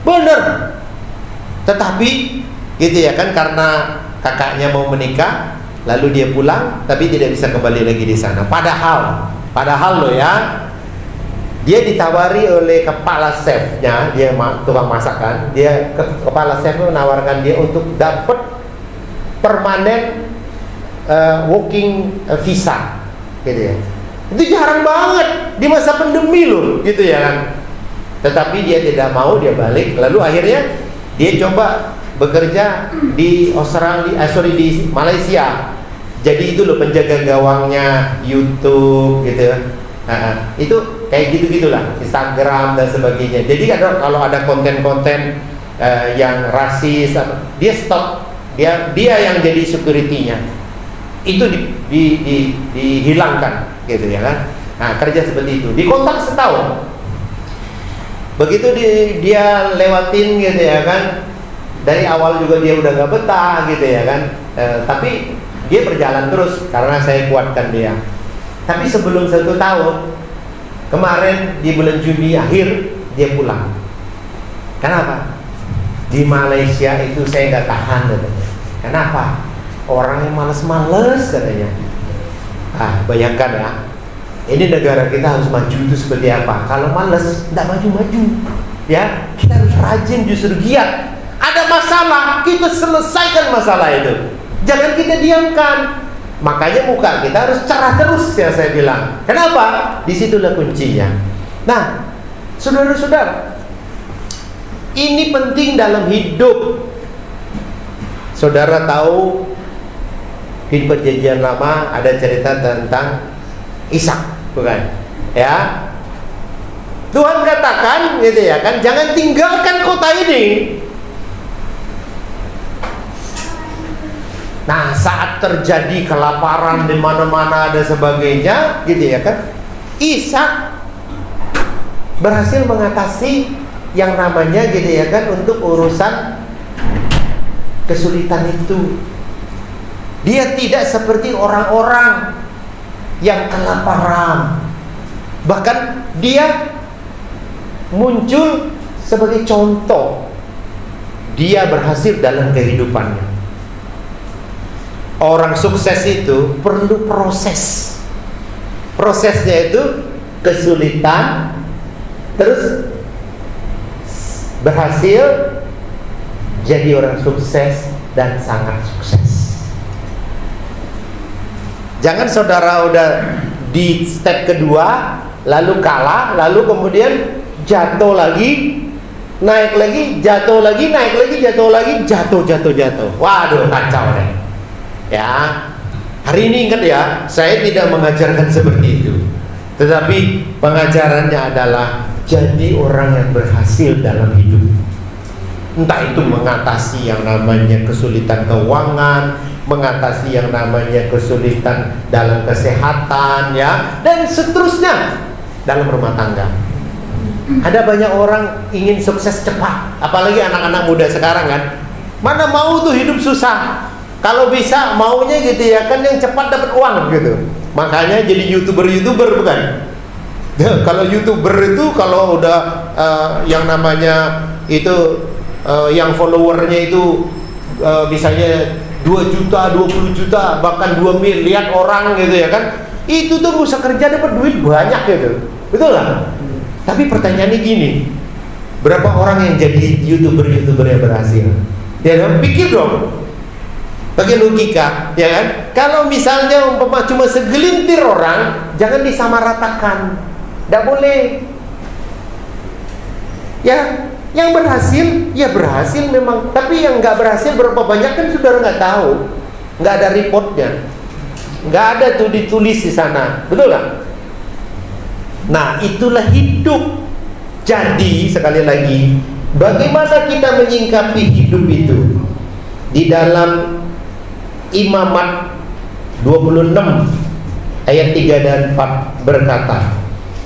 Bener. Tetapi gitu ya kan, karena kakaknya mau menikah, lalu dia pulang, tapi tidak bisa kembali lagi di sana. Padahal loh ya, dia ditawari oleh kepala chefnya, dia tukang masakan, dia kepala chef menawarkan dia untuk dapat permanen working visa, gitu ya. Itu jarang banget di masa pandemi loh, gitu ya kan. Tetapi dia tidak mau, dia balik. Lalu akhirnya dia coba bekerja di di Malaysia. Jadi itu loh penjaga gawangnya YouTube gitu. Itu kayak gitu-gitulah, Instagram dan sebagainya. Jadi kalau ada konten-konten yang rasis, dia stop. Dia yang jadi security-nya. Itu dihilangkan gitu ya kan. Nah, kerja seperti itu. Dikontrak setahun. Begitu dia lewatin gitu ya kan. Dari awal juga dia udah gak betah gitu ya kan. Tapi dia berjalan terus karena saya kuatkan dia. Tapi sebelum 1 tahun, kemarin di bulan Juni akhir dia pulang. Kenapa? Di Malaysia itu saya gak tahan katanya. Kenapa? Orang yang males-males katanya. Bayangkan ya, ini negara kita harus maju itu seperti apa? Kalau males, gak maju-maju. Ya, kita harus rajin, justru giat. Ada masalah, kita selesaikan masalah itu. Jangan kita diamkan. Makanya muka kita harus cerah terus ya saya bilang. Kenapa? Disitulah kuncinya. Nah, saudara-saudara, ini penting dalam hidup. Saudara tahu di Perjanjian Lama ada cerita tentang Ishak, bukan? Ya. Tuhan katakan gitu ya kan, jangan tinggalkan kota ini. Nah, saat terjadi kelaparan di mana-mana dan sebagainya, gitu ya kan, Ishak berhasil mengatasi yang namanya gitu ya kan untuk urusan kesulitan itu. Dia tidak seperti orang-orang yang kelaparan. Bahkan dia muncul sebagai contoh. Dia berhasil dalam kehidupannya. Orang sukses itu perlu proses. Prosesnya itu kesulitan, terus berhasil jadi orang sukses dan sangat sukses. Jangan saudara udah di step kedua, lalu kalah, lalu kemudian jatuh lagi, naik lagi, jatuh lagi, naik lagi, jatuh lagi, jatuh. Waduh, kacau deh. Ya, hari ini ingat ya, saya tidak mengajarkan seperti itu. Tetapi pengajarannya adalah jadi orang yang berhasil dalam hidup. Entah itu mengatasi yang namanya kesulitan keuangan, mengatasi yang namanya kesulitan dalam kesehatan ya, dan seterusnya dalam rumah tangga. Ada banyak orang ingin sukses cepat, apalagi anak-anak muda sekarang kan. Mana mau tuh hidup susah. Kalau bisa maunya gitu ya kan yang cepat dapat uang gitu. Makanya jadi youtuber bukan? Kalau youtuber itu kalau udah yang namanya itu yang followernya itu misalnya 2 juta, 20 juta, bahkan 2 miliar orang gitu ya kan, itu tuh bisa kerja dapat duit banyak gitu, betul nggak? Tapi pertanyaannya gini, berapa orang yang jadi youtuber yang berhasil? Ya dong, pikir dong, pakai logika, ya kan? Kalau misalnya umpama cuma segelintir orang, jangan disamaratakan, tidak boleh. Ya, yang berhasil, ya berhasil memang. Tapi yang nggak berhasil berapa banyak kan saudara nggak tahu, nggak ada reportnya, nggak ada tuh ditulis di sana, betul nggak? Nah, itulah hidup. Jadi sekali lagi, bagaimana kita menyingkapi hidup itu? Di dalam Imamat 26 ayat 3 dan 4 berkata,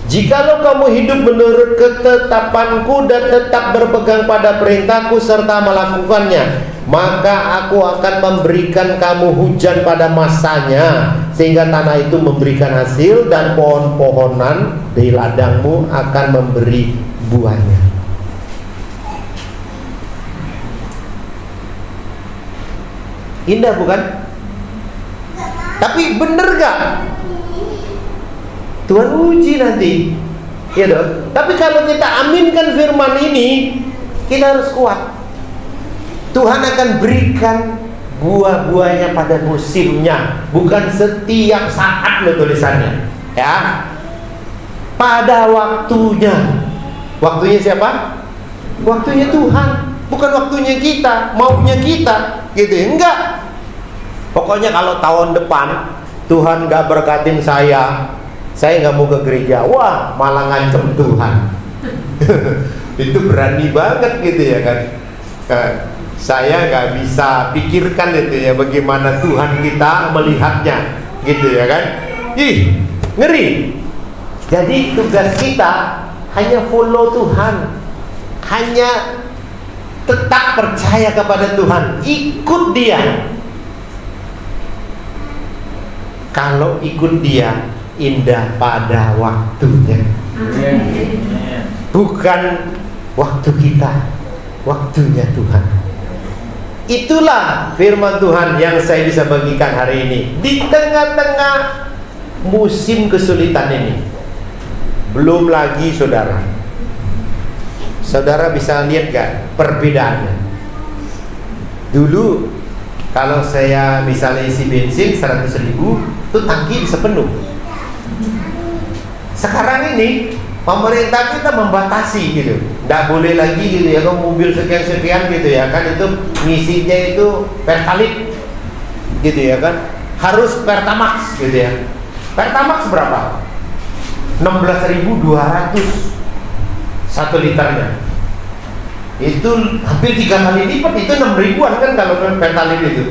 jikalau kamu hidup menurut ketetapanku dan tetap berpegang pada perintahku serta melakukannya, maka aku akan memberikan kamu hujan pada masanya, sehingga tanah itu memberikan hasil dan pohon-pohonan di ladangmu akan memberi buahnya. Indah bukan? Tapi bener gak? Tuhan uji nanti, ya dong. Tapi kalau kita aminkan firman ini, kita harus kuat. Tuhan akan berikan buah-buahnya pada musimnya, bukan setiap saat loh tulisannya, ya. Pada waktunya. Waktunya siapa? Waktunya Tuhan, bukan waktunya kita, maunya kita, gitu ya. Enggak. Pokoknya kalau tahun depan Tuhan gak berkatin saya gak mau ke gereja, wah malah ngancem Tuhan. Itu berani banget gitu ya kan. Saya gak bisa pikirkan itu ya, bagaimana Tuhan kita melihatnya, gitu ya kan. Ih, ngeri. Jadi tugas kita hanya follow Tuhan, hanya tetap percaya kepada Tuhan, ikut Dia. Kalau ikut Dia, indah pada waktunya, bukan waktu kita, waktunya Tuhan. Itulah firman Tuhan yang saya bisa bagikan hari ini di tengah-tengah musim kesulitan ini. Belum lagi saudara bisa lihat gak perbedaannya? Dulu kalau saya misalnya isi bensin 100.000, itu tangki bisa penuh. Sekarang ini pemerintah kita membatasi gitu, nggak boleh lagi gitu ya, kalau mobil sekian gitu ya kan, itu ngisinya itu pertalite gitu ya kan, harus pertamax gitu ya. Pertamax berapa? 16.200 1 liternya. Itu hampir 3 kali lipat, itu 6.000-an kan kalau pertalite itu.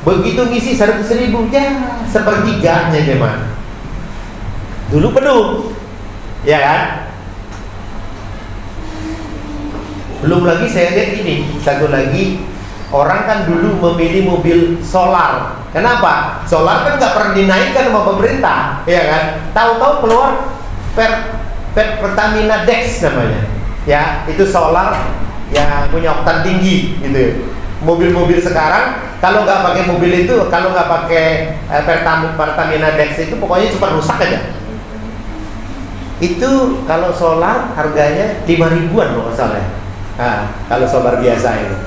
Begitu ngisi 100.000, ya sepertiganya gimana? Dulu penuh, ya kan? Belum lagi saya lihat ini, satu lagi, orang kan dulu memilih mobil solar. Kenapa? Solar kan nggak pernah dinaikkan sama pemerintah, ya kan? Tahu-tahu keluar Pertamina Dex namanya, ya itu solar yang punya oktan tinggi, gitu. Mobil-mobil sekarang kalau nggak pakai mobil itu, kalau nggak pakai Pertamina Dex itu pokoknya cepat rusak aja. Itu kalau solar harganya 5.000-an loh masalahnya. Nah, kalau solar biasa itu.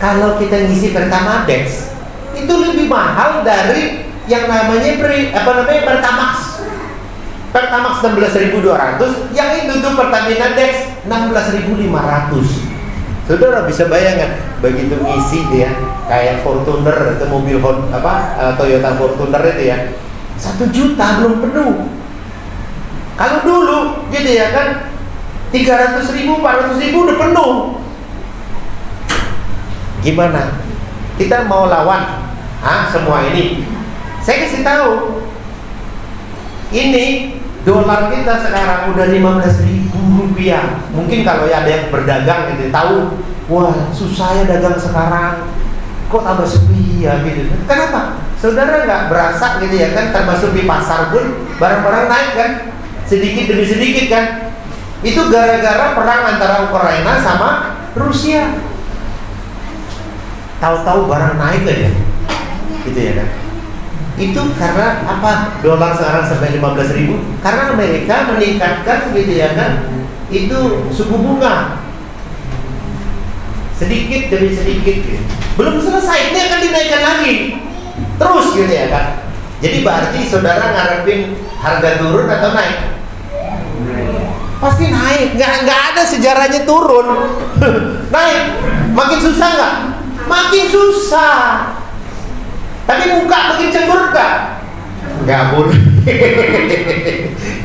Kalau kita ngisi Pertamax itu lebih mahal dari yang namanya Pertamax. Pertamax 16.200, yang itu tuh Pertamina Dex 16.500. Saudara bisa bayangkan, begitu ngisi dia kayak Fortuner atau mobil Toyota Fortuner itu ya, 1 juta belum penuh. Kalau dulu gitu ya kan, 300.000, 400.000 udah penuh. Gimana? Kita mau lawan semua ini? Saya kasih tahu, ini dolar kita sekarang udah 15.000 rupiah. Mungkin kalau ya ada yang berdagang gitu, tahu, wah susah ya dagang sekarang, kok tambah sepi ya gitu. Kenapa? Saudara nggak berasa gitu ya kan, termasuk di pasar pun barang-barang naik kan, sedikit demi sedikit kan. Itu gara-gara perang antara Ukraina sama Rusia. Tahu-tahu barang naik aja, gitu ya kan. Itu karena apa? Dolar sekarang sampai 15.000, karena Amerika meningkatkan gitu ya kan, itu suku bunga sedikit demi sedikit gitu. Belum selesai, ini akan dinaikkan lagi terus gitu ya kan. Jadi berarti saudara ngarepin harga turun atau naik? Pasti naik, nggak ada sejarahnya turun. Naik, makin susah nggak? Makin susah. Tapi muka makin cemberut gak? Nggak boleh.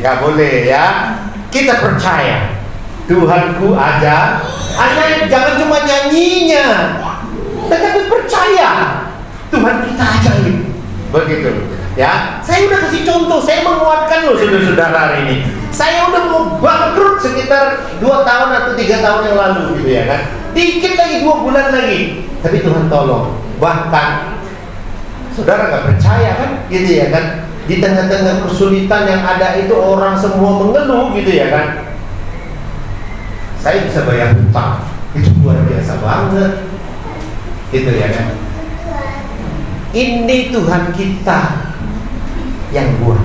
Nggak boleh ya. Kita percaya Tuhanku ada. Jangan cuma nyanyinya, tetapi percaya Tuhan kita ajaib. Begitu. Ya, saya udah kasih contoh, saya menguatkan loh saudara-saudara hari ini. Saya udah mau bangkrut sekitar 2 tahun atau 3 tahun yang lalu gitu ya kan. Dikit lagi 2 bulan lagi. Tapi Tuhan tolong. Bahkan saudara gak percaya kan gitu ya kan. Di tengah-tengah kesulitan yang ada itu orang semua mengeluh gitu ya kan. Saya bisa bayar hutang. Itu luar biasa banget. Gitu ya kan. Ini Tuhan kita yang buat.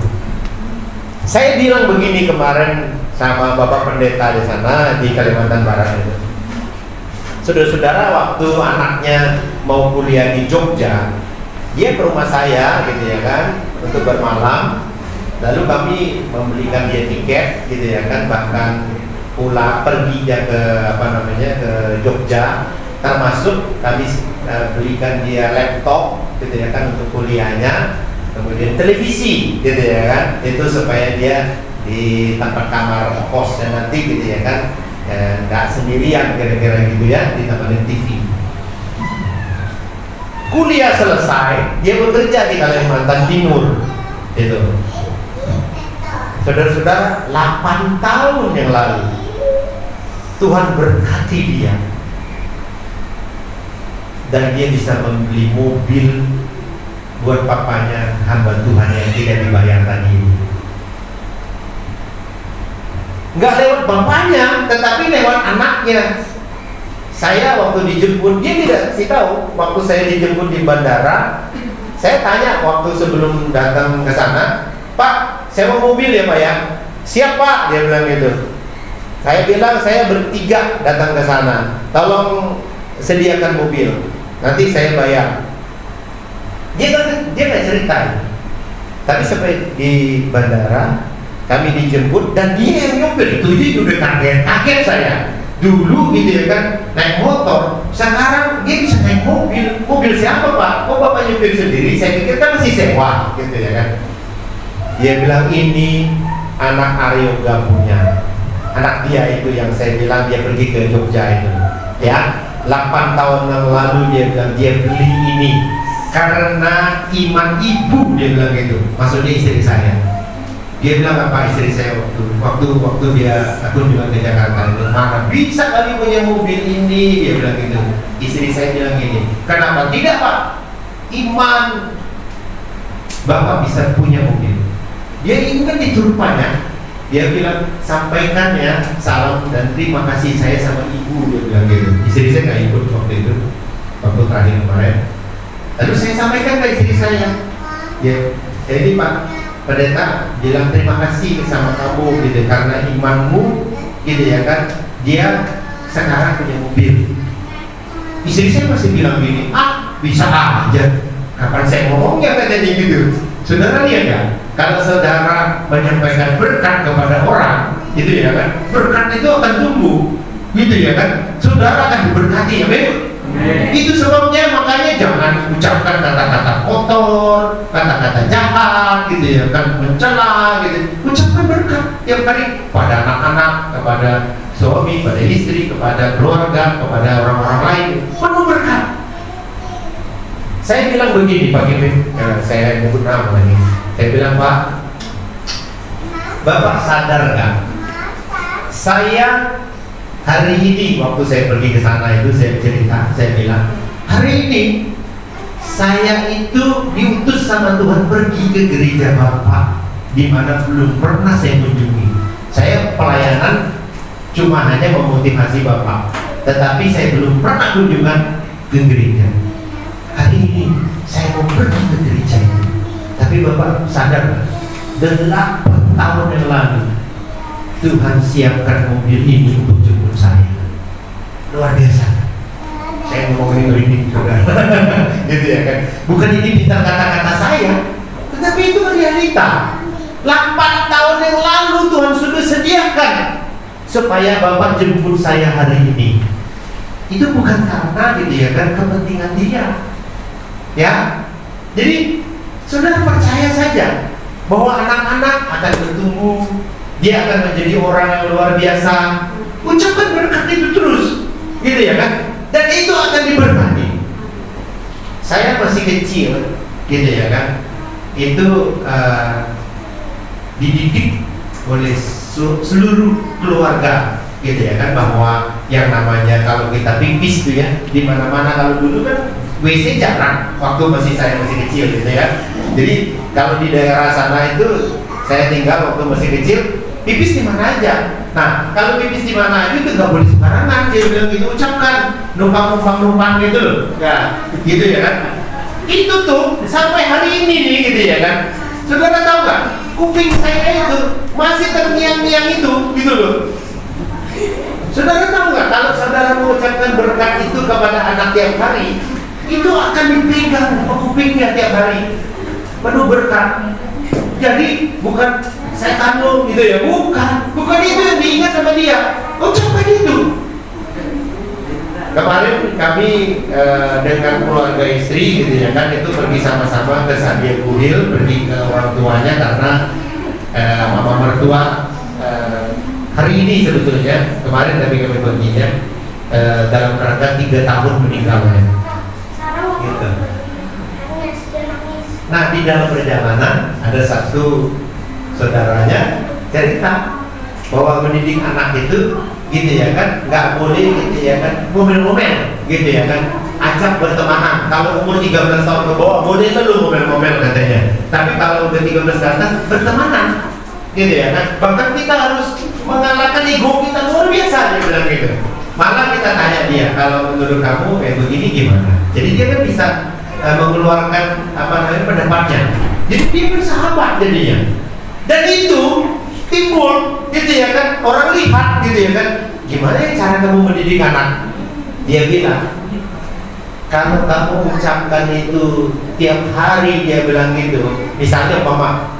Saya bilang begini kemarin sama Bapak Pendeta di sana di Kalimantan Barat itu. Saudara-saudara, waktu anaknya mau kuliah di Jogja, dia ke rumah saya gitu ya kan untuk bermalam. Lalu kami membelikan dia tiket gitu ya kan, bahkan pulang pergi dia ke ke Jogja, termasuk kami belikan dia laptop gitu ya kan untuk kuliahnya, kemudian televisi gitu ya kan, itu supaya dia di tempat kamar kosnya nanti gitu ya kan nggak sendirian kira-kira gitu ya, ditemenin TV. Kuliah selesai, dia bekerja di Kalimantan Timur itu. Saudara-saudara, 8 tahun yang lalu Tuhan berkati dia dan dia bisa membeli mobil buat papanya, hamba Tuhan yang tidak dibayar tadi. Nggak lewat bapaknya, tetapi lewat anaknya. Saya waktu dijemput, dia tidak sih tahu. Waktu saya dijemput di bandara, saya tanya waktu sebelum datang ke sana, Pak, saya mau mobil ya Pak ya. Siap Pak, dia bilang gitu. Saya bilang saya bertiga datang ke sana, tolong sediakan mobil, nanti saya bayar. Dia nggak cerita. Tapi sampai di bandara kami dijemput dan dia yang nyopir. Itu dia udah kaget saya. Dulu gitu ya kan naik motor, sekarang dia bisa naik mobil. Mobil siapa Pak? Kok Bapak nyopir sendiri? Saya pikir kan masih sewa gitu ya kan. Dia bilang ini anak Aryoga punya. Anak dia itu yang saya bilang dia pergi ke Jogja itu. Ya, 8 tahun yang lalu dia bilang dia beli ini karena iman ibu, dia bilang gitu. Maksudnya istri saya. Dia bilang apa istri saya waktu dia aku bilang ke Jakarta itu, mana bisa kali punya mobil ini, dia bilang gitu. Istri saya bilang gini, kenapa tidak Pak? Iman Bapak bisa punya mobil. Dia ingat itu rupanya. Dia bilang sampaikan ya salam dan terima kasih saya sama ibu, dia bilang gitu. Istri saya nggak ikut waktu itu, waktu terakhir kemarin. Lalu saya sampaikan ke istri saya, ya jadi Pak Pendeta bilang terima kasih sama kamu gitu karena imanmu gitu ya kan, dia sekarang punya mobil. Istri saya masih bilang gini, bisa aja, kapan saya ngomongnya katanya gitu. Saudara lihat ya, kalau saudara menyampaikan berkat kepada orang, gitu ya kan, berkat itu akan tumbuh, gitu ya kan, saudara akan diberkati, amin. Itu sebabnya makanya jangan ucapkan kata-kata kotor, kata-kata jahat, gitu ya kan, mencela, gitu. Ucapkan berkat tiap hari pada anak-anak, kepada suami, pada istri, kepada keluarga, kepada orang-orang lain, penuh berkat. Saya bilang begini Pak Kevin, saya nyebut nama lagi. Saya bilang Pak, Bapak sadar nggak? Saya hari ini waktu saya pergi ke sana itu saya cerita, saya bilang hari ini saya itu diutus sama Tuhan pergi ke gereja Bapak, di mana belum pernah saya kunjungi. Saya pelayanan cuma hanya memotivasi Bapak, tetapi saya belum pernah kunjungan ke gereja. Hari ini saya mau pergi ke gereja itu. Tapi Bapak sadar 8 tahun yang lalu Tuhan siapkan mobil ini untuk jemput saya. Luar biasa. Saya ngomongin ini saudara. Gitu ya kan. Bukan ini bintang kata-kata saya, tetapi itu realita. 8 tahun yang lalu Tuhan sudah sediakan supaya Bapak jemput saya hari ini. Itu bukan karena gitu ya kan kepentingan dia. Ya, jadi saudara percaya saja bahwa anak-anak akan bertumbuh, dia akan menjadi orang yang luar biasa. Ucapkan berkat itu terus, gitu ya kan? Dan itu akan diberkati. Saya masih kecil, gitu ya kan? itu dididik oleh seluruh keluarga, gitu ya kan, bahwa yang namanya kalau kita pipis tuh ya di mana-mana. Kalau dulu kan WC jarang waktu saya masih kecil, gitu ya. Jadi kalau di daerah sana itu saya tinggal waktu masih kecil, pipis di mana aja. Nah, kalau pipis di mana aja itu nggak boleh sembarangan. Dia bilang gitu, ucapkan numpang gitu loh, ya, gitu ya kan. Itu tuh sampai hari ini nih, gitu ya kan. Saudara tahu nggak? Kuping saya itu masih terngiang-ngiang itu, gitu loh. Saudara tahu nggak, kalau saudara mengucapkan berkat itu kepada anak tiap hari, itu akan dipegang kupingnya tiap hari, penuh berkat. Jadi bukan saya kandung gitu ya, bukan itu yang diingat sama dia. Ucapkan itu. Kemarin kami dengan keluarga istri, gitu ya kan, itu pergi sama-sama ke Sadia Kuhil, pergi ke orang tuanya karena mama mertua hari ini sebetulnya, kemarin tapi kami perginya dalam rangka 3 tahun meninggalnya. Gitu. Nah, di dalam perjalanan ada satu saudaranya cerita bahwa mendidik anak itu, gitu ya kan, nggak boleh, gitu ya kan, ngomel-ngomel, gitu ya kan, ajak bertemanan. Kalau umur 13 tahun ke bawah boleh lu ngomel-ngomel katanya, tapi kalau udah 13 ke atas bertemanan, gitu ya kan. Bahkan kita harus mengalahkan ego kita, luar biasa, dia bilang gitu. Malah kita tanya dia, kalau menurut kamu begini gimana? Jadi dia kan bisa mengeluarkan pendapatnya. Jadi dia bersahabat jadinya. Dan itu timbul, gitu ya kan, orang lihat, gitu ya kan, gimana ya cara kamu mendidik anak? Dia bilang, kalau kamu ucapkan itu tiap hari, dia bilang gitu. Misalnya mama,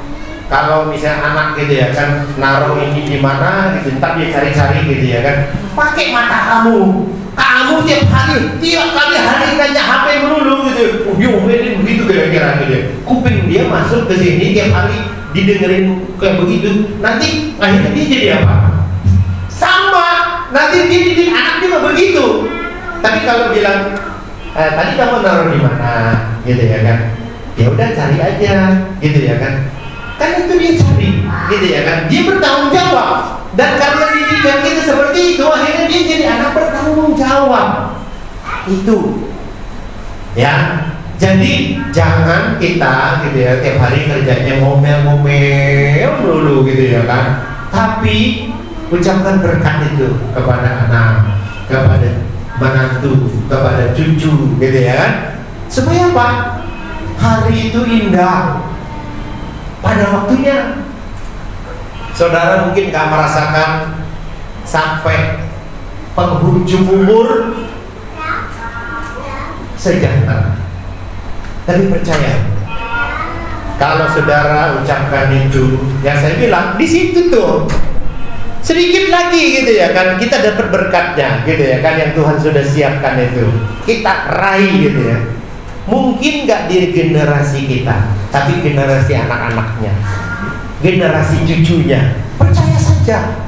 kalau misalnya anak, gitu ya kan, naruh ini di mana, gitu, ntar dia cari-cari, gitu ya kan, pakai mata kamu tiap kali hari nanya HP melulu, gitu. Begitu kira-kira, gitu. Kuping dia masuk ke sini tiap hari didengerin kayak begitu, nanti akhirnya dia jadi apa? Sama, nanti dia didik anak juga begitu. Tapi kalau bilang tadi kamu naruh di mana, gitu ya kan, ya udah cari aja, gitu ya kan. Kan itu dia cari, gitu ya kan. Dia bertanggung jawab. Dan karena didikan kita seperti itu, akhirnya dia jadi anak bertanggung jawab. Itu, ya. Jadi jangan kita, gitu ya, tiap hari kerjanya ngomel-ngomel dulu, gitu ya kan. Tapi ucapkan berkat itu kepada anak, kepada menantu, kepada cucu, gitu ya kan. Supaya apa? Hari itu indah pada waktunya. Saudara mungkin gak merasakan sampai penghujung umur sejahtera. Tapi percaya, kalau saudara ucapkan itu, yang saya bilang di situ tuh sedikit lagi, gitu ya kan, kita dapat berkatnya, gitu ya kan, yang Tuhan sudah siapkan itu kita raih, gitu ya. Mungkin nggak di generasi kita, tapi generasi anak-anaknya, generasi cucunya. Percaya saja,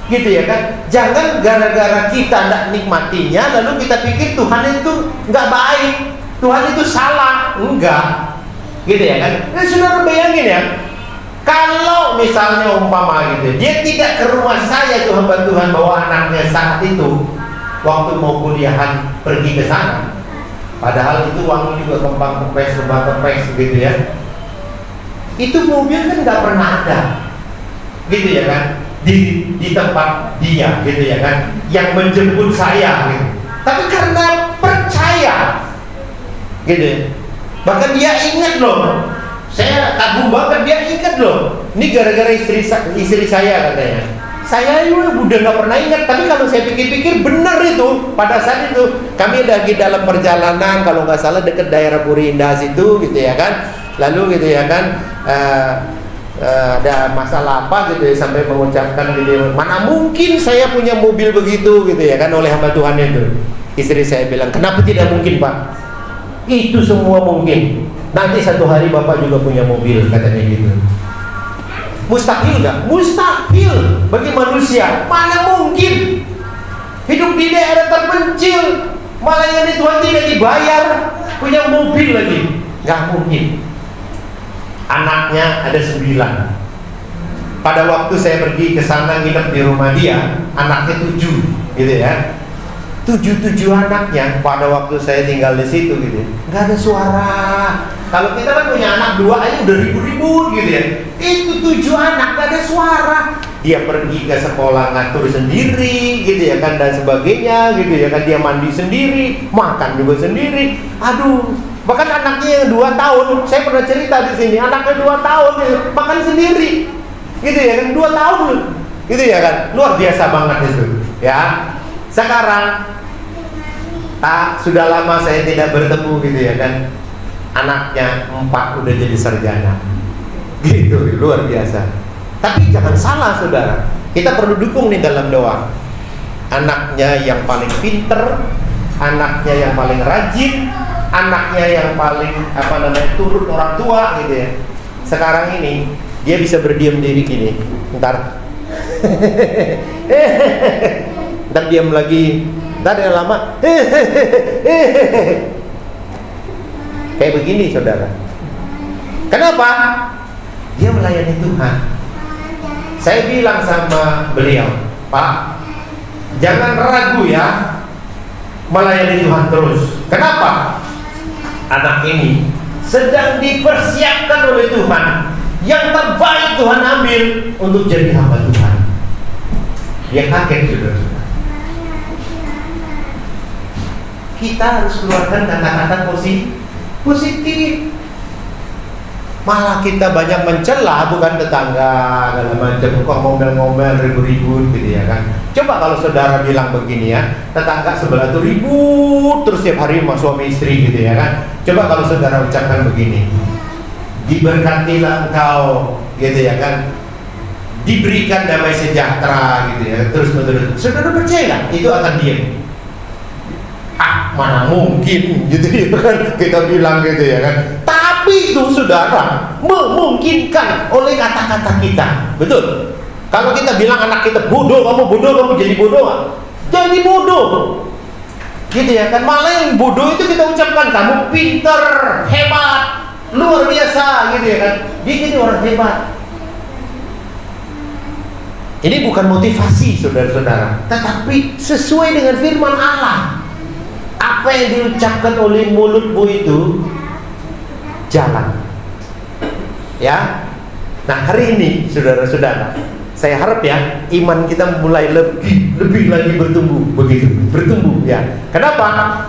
gitu ya kan. Jangan gara-gara kita nggak nikmatinya lalu kita pikir Tuhan itu nggak baik, Tuhan itu salah. Enggak, gitu ya kan. Nah, saudara bayangin ya, kalau misalnya umpama gitu, dia tidak ke rumah saya tuh hamba Tuhan bawa anaknya saat itu waktu mau kuliahan pergi ke sana, padahal itu uang juga kempes, gitu ya. Itu mobil kan nggak pernah ada, gitu ya kan, di tempat dia, gitu ya kan, yang menjemput saya, gitu. Tapi karena percaya, gitu ya. Bahkan dia ingat loh, saya kagum banget, dia ingat loh, ini gara-gara istri saya katanya. Saya udah nggak pernah ingat, tapi kalau saya pikir-pikir benar itu. Pada saat itu kami lagi dalam perjalanan, kalau nggak salah dekat daerah Puri Indah situ, gitu ya kan. Lalu gitu ya kan, ada masalah apa gitu ya, sampai mengucapkan gitu, mana mungkin saya punya mobil begitu, gitu ya kan, oleh hamba Tuhan itu. Istri saya bilang, kenapa tidak mungkin Pak? Itu semua mungkin. Nanti satu hari Bapak juga punya mobil, katanya gitu. Mustahil gak? Mustahil bagi manusia. Mana mungkin hidup di daerah terpencil, malah yang Tuhan tidak dibayar, punya mobil lagi. Gak mungkin. anaknya ada 9. Pada waktu saya pergi ke sana nginep di rumah dia, anaknya 7, gitu ya. 7 anaknya pada waktu saya tinggal di situ gitu, nggak ada suara. Kalau kita kan punya anak 2 aja udah ribut-ribut gitu ya. Itu 7 anak nggak ada suara. Dia pergi ke sekolah ngatur sendiri gitu ya kan, dan sebagainya gitu ya kan. Dia mandi sendiri, makan juga sendiri. Aduh, bahkan anaknya yang 2 tahun, saya pernah cerita di sini, anaknya 2 tahun gitu, makan sendiri gitu ya kan, 2 tahun gitu ya kan, luar biasa banget itu ya. Sekarang sudah lama saya tidak bertemu gitu ya kan, anaknya 4 udah jadi sarjana gitu, luar biasa. Tapi jangan salah saudara, kita perlu dukung nih dalam doa. Anaknya yang paling pinter, anaknya yang paling rajin, anaknya yang paling turut orang tua gitu ya. Sekarang ini dia bisa berdiam diri gini, ntar diam lagi, ntar yang lama kayak begini saudara. Kenapa? Dia melayani Tuhan. Saya bilang sama beliau, Pak, jangan ragu ya melayani Tuhan terus. Kenapa? Anak ini sedang dipersiapkan oleh Tuhan. Yang terbaik Tuhan ambil untuk jadi hamba Tuhan. Dia kaget saudara. Kita harus keluarkan kata-kata positif. Malah kita banyak mencela, bukan tetangga segala macam, kok ngomel-ngomel ribut-ribut gitu ya kan. Coba kalau saudara bilang begini ya, tetangga sebelah tuh ribut terus tiap hari sama suami istri gitu ya kan. Coba kalau saudara ucapkan begini, diberkatilah engkau gitu ya kan, diberikan damai sejahtera gitu ya, terus menerus. Saudara percaya nggak itu akan diam? Mana mungkin gitu ya kan, kita bilang gitu ya kan. Tapi itu saudara memungkinkan oleh kata-kata kita, betul. Kalau kita bilang anak kita bodoh, kamu jadi bodoh gak? Jadi bodoh gitu ya kan. Malah yang bodoh itu kita ucapkan, kamu pinter, hebat, luar biasa gitu ya kan. Dia jadi orang hebat. Ini bukan motivasi saudara-saudara, tetapi sesuai dengan firman Allah. Apa yang diucapkan oleh mulutmu itu jalan ya. Nah hari ini saudara-saudara, saya harap ya iman kita mulai lebih lagi bertumbuh ya. Kenapa?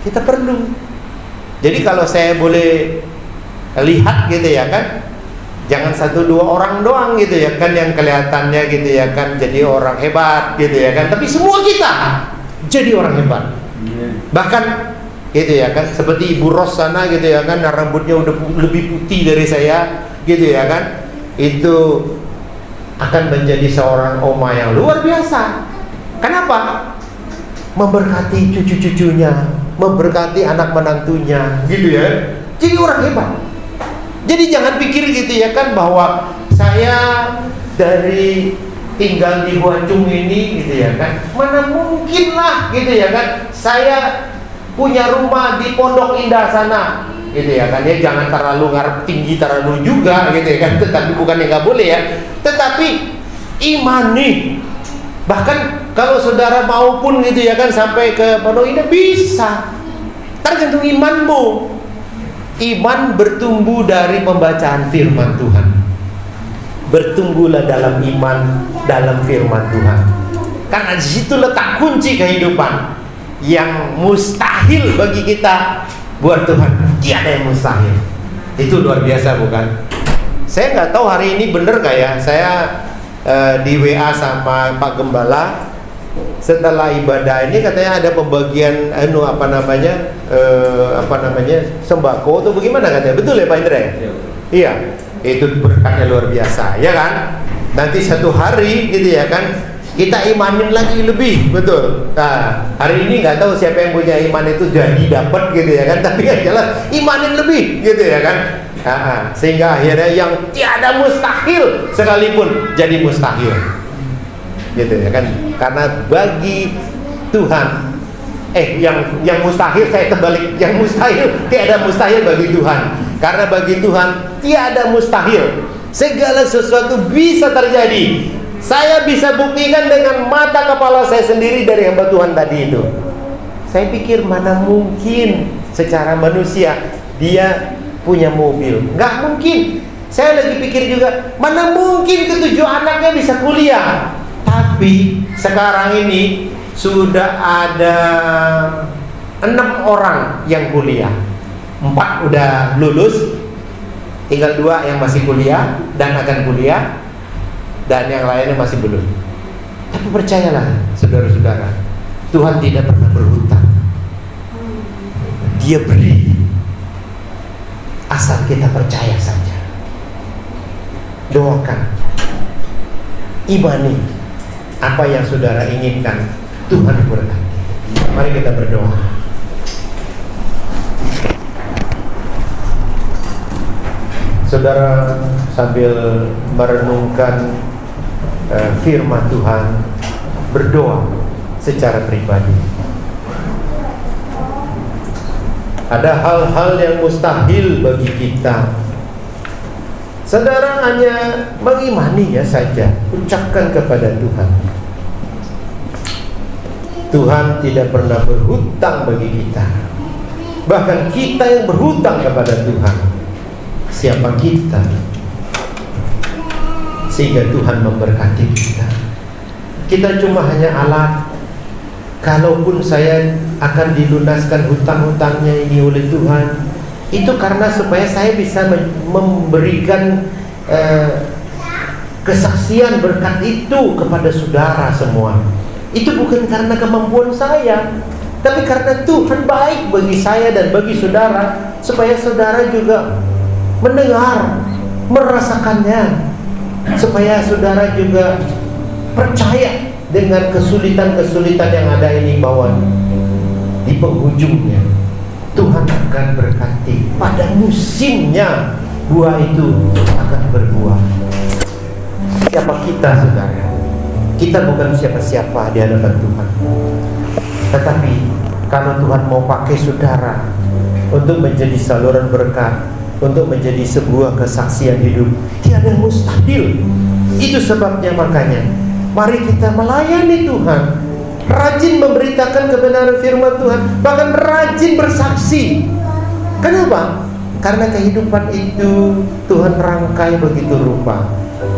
Kita perlu. Jadi kalau saya boleh lihat gitu ya kan, jangan 1-2 orang doang gitu ya kan yang kelihatannya gitu ya kan jadi orang hebat gitu ya kan, tapi semua kita jadi orang hebat. Bahkan gitu ya kan, seperti Ibu Ros sana gitu ya kan, rambutnya udah lebih putih dari saya gitu ya kan, itu akan menjadi seorang oma yang luar biasa. Kenapa? Memberkati cucu-cucunya, memberkati anak menantunya gitu ya, jadi orang hebat. Jadi jangan pikir gitu ya kan bahwa saya dari tinggal di Huacung ini gitu ya kan, mana mungkin lah gitu ya kan, saya punya rumah di Pondok Indah sana gitu ya kan. Ya jangan terlalu ngarep tinggi terlalu juga gitu ya kan, tetapi bukan yang nggak boleh ya, tetapi imani. Bahkan kalau saudara maupun gitu ya kan sampai ke Pondok Indah bisa, tergantung imanmu. Iman bertumbuh dari pembacaan firman Tuhan. Bertumbuhlah dalam iman, dalam firman Tuhan. Karena di situ letak kunci kehidupan. Yang mustahil bagi kita, buat Tuhan tiada yang mustahil. Itu luar biasa bukan? Saya nggak tahu hari ini bener nggak ya. Saya di WA sama Pak Gembala, setelah ibadah ini katanya ada pembagian sembako atau bagaimana katanya. Betul ya Pak Indra ya? Iya. Itu berkatnya luar biasa ya kan. Nanti satu hari gitu ya kan, kita imanin lagi lebih, betul. Nah hari ini nggak tahu siapa yang punya iman itu jadi dapat gitu ya kan, tapi yang jelas imanin lebih gitu ya kan. Sehingga akhirnya yang tiada mustahil sekalipun jadi mustahil gitu ya kan. Karena bagi Tuhan yang mustahil, saya terbalik, yang mustahil tiada mustahil bagi Tuhan. Karena bagi Tuhan tiada mustahil. Segala sesuatu bisa terjadi. Saya bisa buktikan dengan mata kepala saya sendiri dari hamba Tuhan tadi itu. Saya pikir mana mungkin secara manusia dia punya mobil. Nggak mungkin. Saya lagi pikir juga, mana mungkin ketujuh anaknya bisa kuliah. Tapi sekarang ini sudah ada 6 orang yang kuliah. 4 udah lulus, tinggal 2 yang masih kuliah dan akan kuliah, dan yang lainnya masih belum. Tapi percayalah saudara-saudara, Tuhan tidak pernah berhutang. Dia beri, asal kita percaya saja. Doakan, imani apa yang saudara inginkan, Tuhan berkati. Mari kita berdoa. Saudara sambil merenungkan firman Tuhan, berdoa secara pribadi. Ada hal-hal yang mustahil bagi kita. Saudara hanya mengimaninya saja, ucapkan kepada Tuhan. Tuhan tidak pernah berhutang bagi kita. Bahkan kita yang berhutang kepada Tuhan. Siapa kita? Sehingga Tuhan memberkati kita. Kita cuma hanya alat. Kalaupun saya akan dilunaskan hutang-hutangnya ini oleh Tuhan, itu karena supaya saya bisa memberikan kesaksian berkat itu kepada saudara semua. Itu bukan karena kemampuan saya, tapi karena Tuhan baik bagi saya dan bagi saudara, supaya saudara juga mendengar, merasakannya, supaya saudara juga percaya dengan kesulitan-kesulitan yang ada ini, bahwa di penghujungnya Tuhan akan berkati. Pada musimnya buah itu akan berbuah. Siapa kita, saudara? Kita bukan siapa-siapa di hadapan Tuhan. Tetapi kalau Tuhan mau pakai saudara untuk menjadi saluran berkat, untuk menjadi sebuah kesaksian hidup, tiada yang mustahil. Itu sebabnya makanya mari kita melayani Tuhan, rajin memberitakan kebenaran firman Tuhan, bahkan rajin bersaksi. Kenapa? Karena kehidupan itu Tuhan rangkai begitu rupa,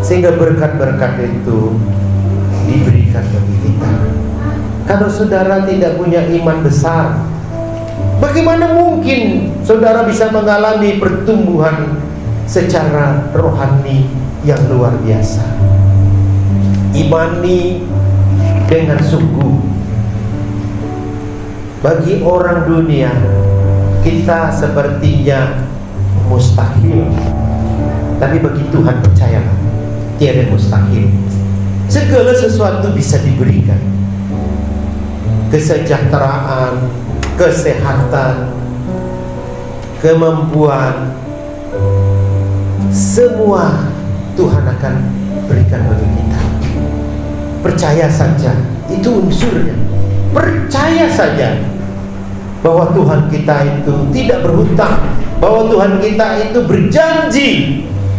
sehingga berkat-berkat itu diberikan bagi kita. Kalau saudara tidak punya iman besar, bagaimana mungkin saudara bisa mengalami pertumbuhan secara rohani yang luar biasa? Imani dengan sungguh. Bagi orang dunia, kita sepertinya mustahil, tapi bagi Tuhan percayalah, tiada mustahil. Segala sesuatu bisa diberikan. Kesejahteraan, kesehatan, kemampuan, semua Tuhan akan berikan bagi kita. Percaya saja, itu unsurnya. Percaya saja bahwa Tuhan kita itu tidak berhutang, bahwa Tuhan kita itu berjanji,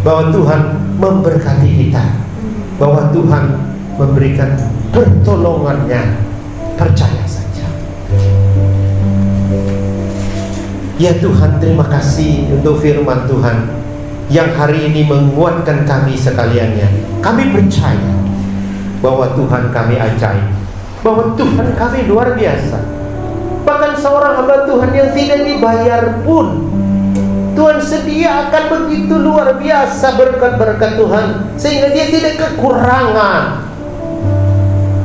bahwa Tuhan memberkati kita, bahwa Tuhan memberikan pertolongannya. Percaya saja. Ya Tuhan, terima kasih untuk firman Tuhan yang hari ini menguatkan kami sekaliannya. Kami percaya bahwa Tuhan kami ajaib, bahwa Tuhan kami luar biasa. Bahkan seorang hamba Tuhan yang tidak dibayar pun, Tuhan sediakan begitu luar biasa berkat-berkat Tuhan, sehingga dia tidak kekurangan.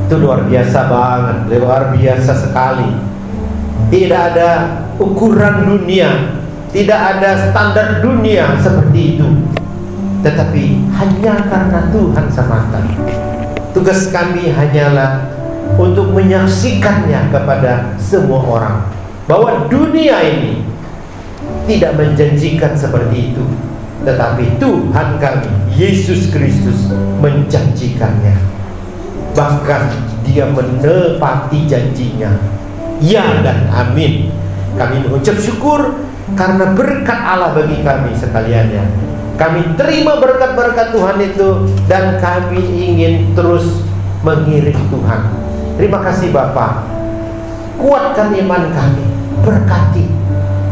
Itu luar biasa banget, luar biasa sekali. Tidak ada ukuran dunia, tidak ada standar dunia seperti itu, tetapi hanya karena Tuhan semata. Tugas kami hanyalah untuk menyaksikannya kepada semua orang, bahwa dunia ini tidak menjanjikan seperti itu, tetapi Tuhan kami Yesus Kristus menjanjikannya. Bahkan dia menepati janjinya. Ya dan amin. Kami mengucap syukur karena berkat Allah bagi kami sekaliannya. Kami terima berkat-berkat Tuhan itu, dan kami ingin terus mengiring Tuhan. Terima kasih Bapa. Kuatkan iman kami, berkati,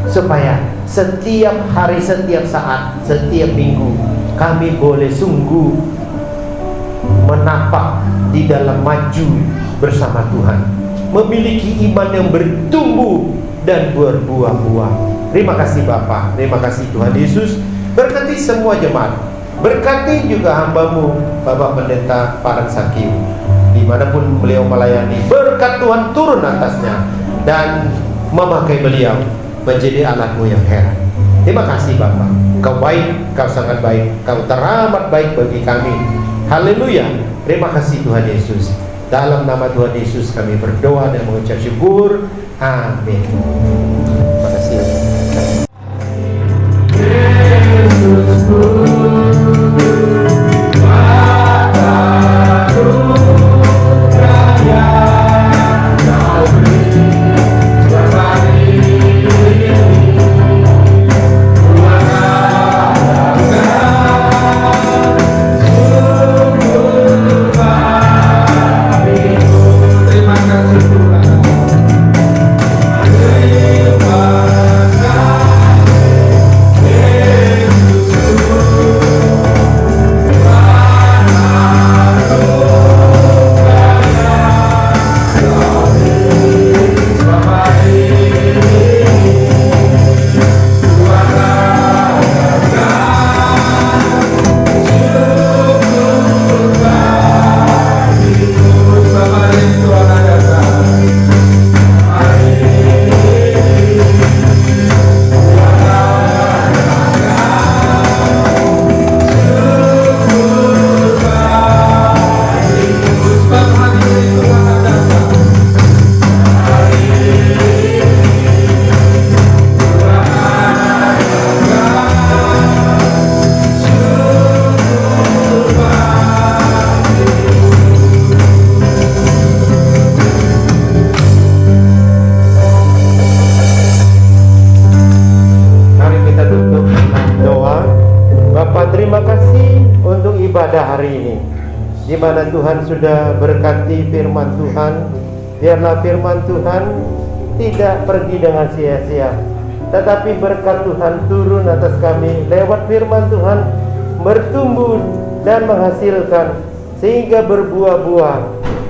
supaya setiap hari, setiap saat, setiap minggu kami boleh sungguh menapak di dalam maju bersama Tuhan, memiliki iman yang bertumbuh dan berbuah-buah. Terima kasih Bapa, terima kasih Tuhan Yesus. Berkati semua jemaat, berkati juga hamba-Mu Bapak Pendeta Parang Sakiu, dimanapun beliau melayani. Berkat Tuhan turun atasnya dan memakai beliau menjadi alat-Mu yang heran. Terima kasih Bapa, Kau baik, Kau sangat baik, Kau teramat baik bagi kami. Haleluya. Terima kasih Tuhan Yesus. Dalam nama Tuhan Yesus kami berdoa dan mengucap syukur. Amin. Terima kasih. Di mana Tuhan sudah berkati firman Tuhan, biarlah firman Tuhan tidak pergi dengan sia-sia, tetapi berkat Tuhan turun atas kami lewat firman Tuhan, bertumbuh dan menghasilkan sehingga berbuah-buah.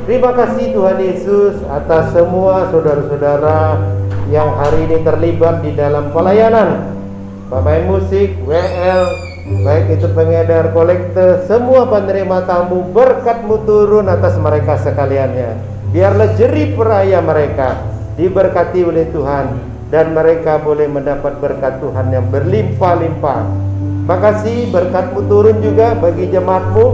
Terima kasih Tuhan Yesus atas semua saudara-saudara yang hari ini terlibat di dalam pelayanan, pemain musik, WL, baik itu pengedar, kolektor, semua penerima tamu. Berkat-Mu turun atas mereka sekaliannya. Biarlah jerih peraya mereka diberkati oleh Tuhan, dan mereka boleh mendapat berkat Tuhan yang berlimpah-limpah. Makasih berkat-Mu turun juga bagi jemaat-Mu,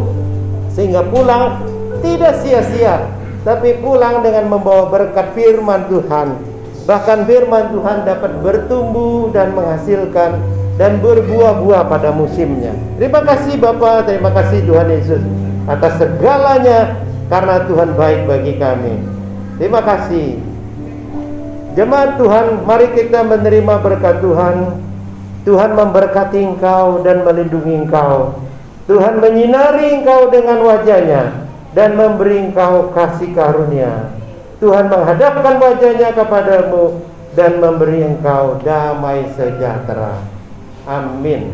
sehingga pulang tidak sia-sia, tapi pulang dengan membawa berkat firman Tuhan. Bahkan firman Tuhan dapat bertumbuh dan menghasilkan dan berbuah-buah pada musimnya. Terima kasih Bapa, terima kasih Tuhan Yesus atas segalanya, karena Tuhan baik bagi kami. Terima kasih. Jemaat Tuhan, mari kita menerima berkat Tuhan. Tuhan memberkati engkau dan melindungi engkau. Tuhan menyinari engkau dengan wajahnya dan memberi engkau kasih karunia. Tuhan menghadapkan wajahnya kepadamu dan memberi engkau damai sejahtera. Amin.